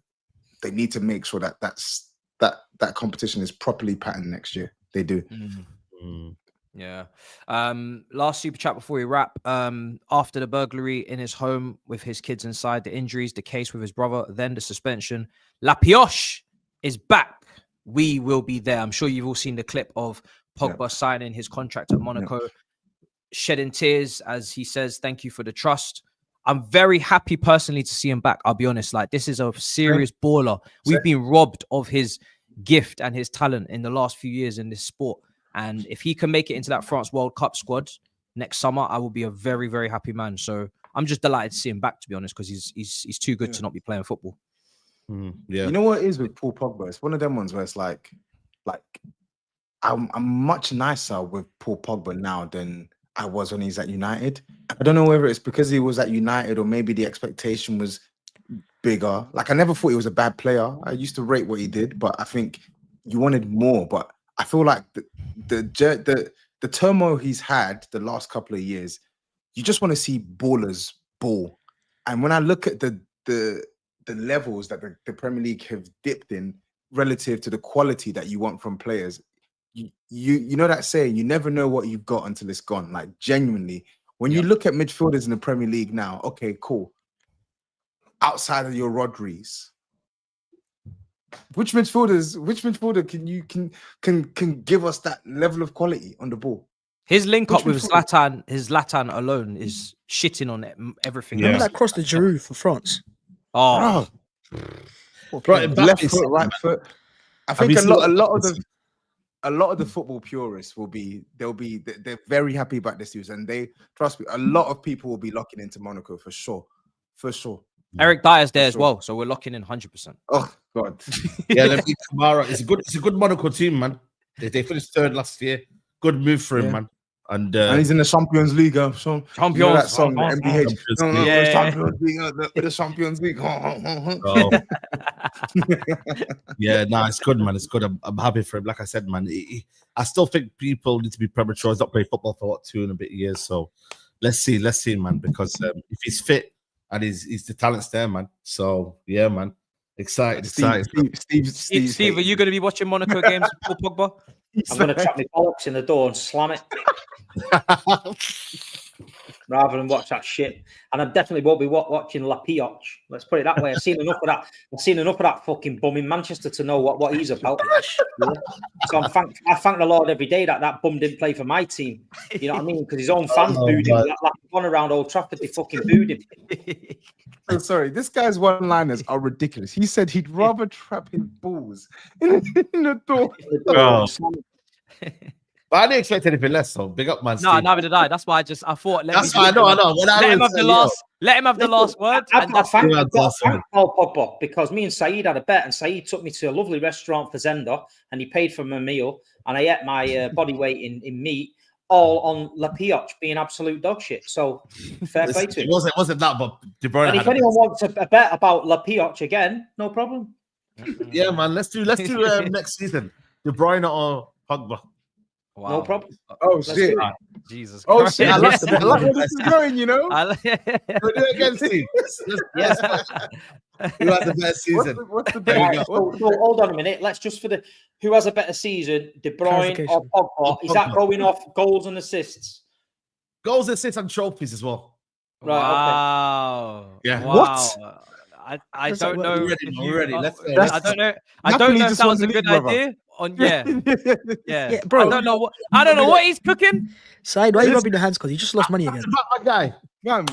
make sure that competition is properly patterned next year. They do. Yeah. Last super chat before we wrap. After the burglary in his home with his kids inside, the injuries, the case with his brother, then the suspension. La Pioche is back. We will be there. I'm sure you've all seen the clip of Pogba signing his contract at Monaco, shedding tears as he says, "Thank you for the trust." I'm very happy personally to see him back. I'll be honest. Like, this is a serious baller. We've been robbed of his gift and his talent in the last few years in this sport. And if he can make it into that France World Cup squad next summer, I will be a very, very happy man. So I'm just delighted to see him back, to be honest, because he's too good to not be playing football. You know what it is with Paul Pogba? It's one of them ones where it's like I'm much nicer with Paul Pogba now than I was when he's at United. I don't know whether it's because he was at United or maybe the expectation was bigger. Like, I never thought he was a bad player. I used to rate what he did, but I think you wanted more. But I feel like the turmoil he's had the last couple of years, you just want to see ballers ball. And when I look at the levels that the Premier League have dipped in relative to the quality that you want from players, you know that saying, you never know what you've got until it's gone. Like, genuinely, when you look at midfielders in the Premier League now, okay, cool. Outside of your Rodris, which midfielder can give us that level of quality on the ball? His link up with Zlatan alone is shitting on everything. Remember that cross to Giroud for France? Oh, left foot, right foot. I think a lot of the football purists they're very happy about this news, and they trust me. A lot of people will be locking into Monaco for sure. Eric Dyer's there as well, so we're locking in 100%. Oh God, Yeah, let me Kamara. It's a good Monaco team, man. They finished third last year. Good move for him, man. And he's in the Champions League. So Champions, you know that song, the MBH. the Champions League. Yeah, no, it's good, man. It's good. I'm happy for him. Like I said, man, I still think people need to be premature. He's not played football for what, 2 and a bit years. So let's see, man. Because if he's fit and he's the talent's there, man. So yeah, man, excited. Steve, are you going to be watching Monaco games with Paul Pogba? I'm going to trap my bollocks in the door and slam it. Rather than watch that shit. And I definitely won't be watching La Pioche. Let's put it that way. I've seen enough of that. I've seen enough of that fucking bum in Manchester to know what he's about. Yeah. So I thank the Lord every day that bum didn't play for my team. You know what I mean? Because his own fans booed him. Like one around Old Trafford, they fucking booed him. I'm sorry, this guy's one-liners are ridiculous. He said he'd rather trap his balls in the door. But I didn't expect anything less. So big up, man. No, neither did I. That's why I thought. That's why I know. Let him have the last word. I thank Paul Pogba because me and SAEED had a bet, and SAEED took me to a lovely restaurant for Zenda, and he paid for my meal, and I ate my body weight in meat, all on La Pioche being absolute dog shit. So fair play to him. It wasn't that, but De Bruyne. And if anyone wants a bet about La Pioche again, no problem. Yeah, man. Let's do next season. De Bruyne or Pogba. Wow. No problem. Oh shit! Jesus Oh Christ. shit! I like where this is going. You know. We'll do it again, Steve. Yes. Who has the best season? What's the There we best? go. So hold on a minute. Let's just who has a better season, De Bruyne or Pogba? Is that going off goals and assists? Goals, assists, and trophies as well. Right. Wow. Okay. Yeah. Wow. I don't know. We're ready. Let's go. I don't know. I don't know if that was a good idea. Yeah, bro. I don't know what he's cooking. Saeed, why are you rubbing your hands? Because you just lost money again. My guy. Man,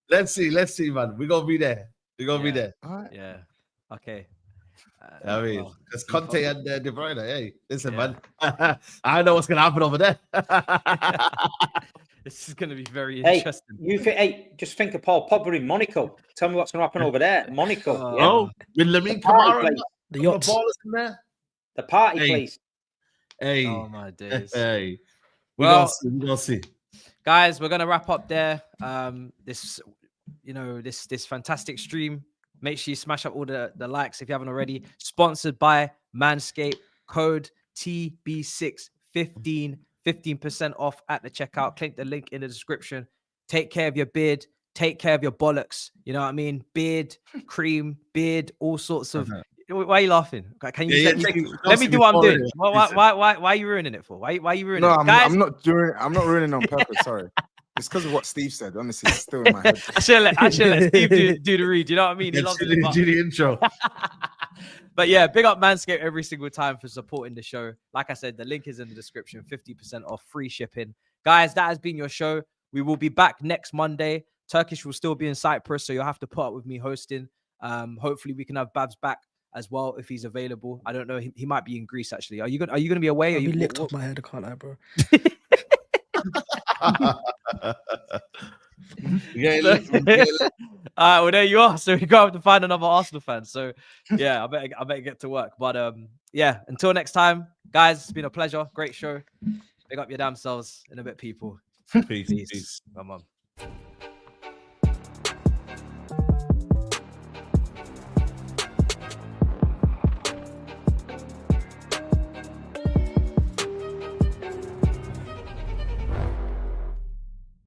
Let's see, man. We're gonna be there. We're gonna be there. all right. Yeah. Okay. I mean, it's Conte and De Bruyne. Hey, listen, Yeah. man. I know what's gonna happen over there. This is going to be very Hey, interesting. just think of Paul Pogba in Monaco. Tell me what's going to happen over there, Monaco. Oh, with Lamine Party Kamara, place. The the yachts. ballers in there. The party Hey. place. Hey, Oh my days. hey. We're Well, gonna see. guys, we're gonna wrap up there. This fantastic stream. Make sure you smash up all the likes if you haven't already. Sponsored by Manscaped. Code TB6 15% off at the checkout. Click the link in the description. Take care of your beard. Take care of your bollocks. You know what I mean? Beard, cream, beard, all sorts of. Why are you laughing? Can you let me do what I'm doing? Why are you ruining it for? Why are you ruining No, it? Guys, I'm not ruining it on purpose. Sorry, it's because of what Steve said. Honestly, it's still in my head. I should let Steve do the read. You know what I mean? He loves it, Do the intro. But yeah, big up Manscaped every single time for supporting the show. Like I said, the link is in the description. 50% off, free shipping. Guys, that has been your show. We will be back next Monday. Turkish will still be in Cyprus, so you'll have to put up with me hosting. Hopefully we can have BHAVS back as well if he's available. I don't know. He might be in Greece actually. Are you gonna be away? I'll Are you be licked off my head. I can't lie, bro. All right, well there you are. So we go have to find another Arsenal fan. So yeah, I better get to work. But yeah, until next time, guys, it's been a pleasure. Great show. Pick up your damn selves in a bit, people. Peace. Come on.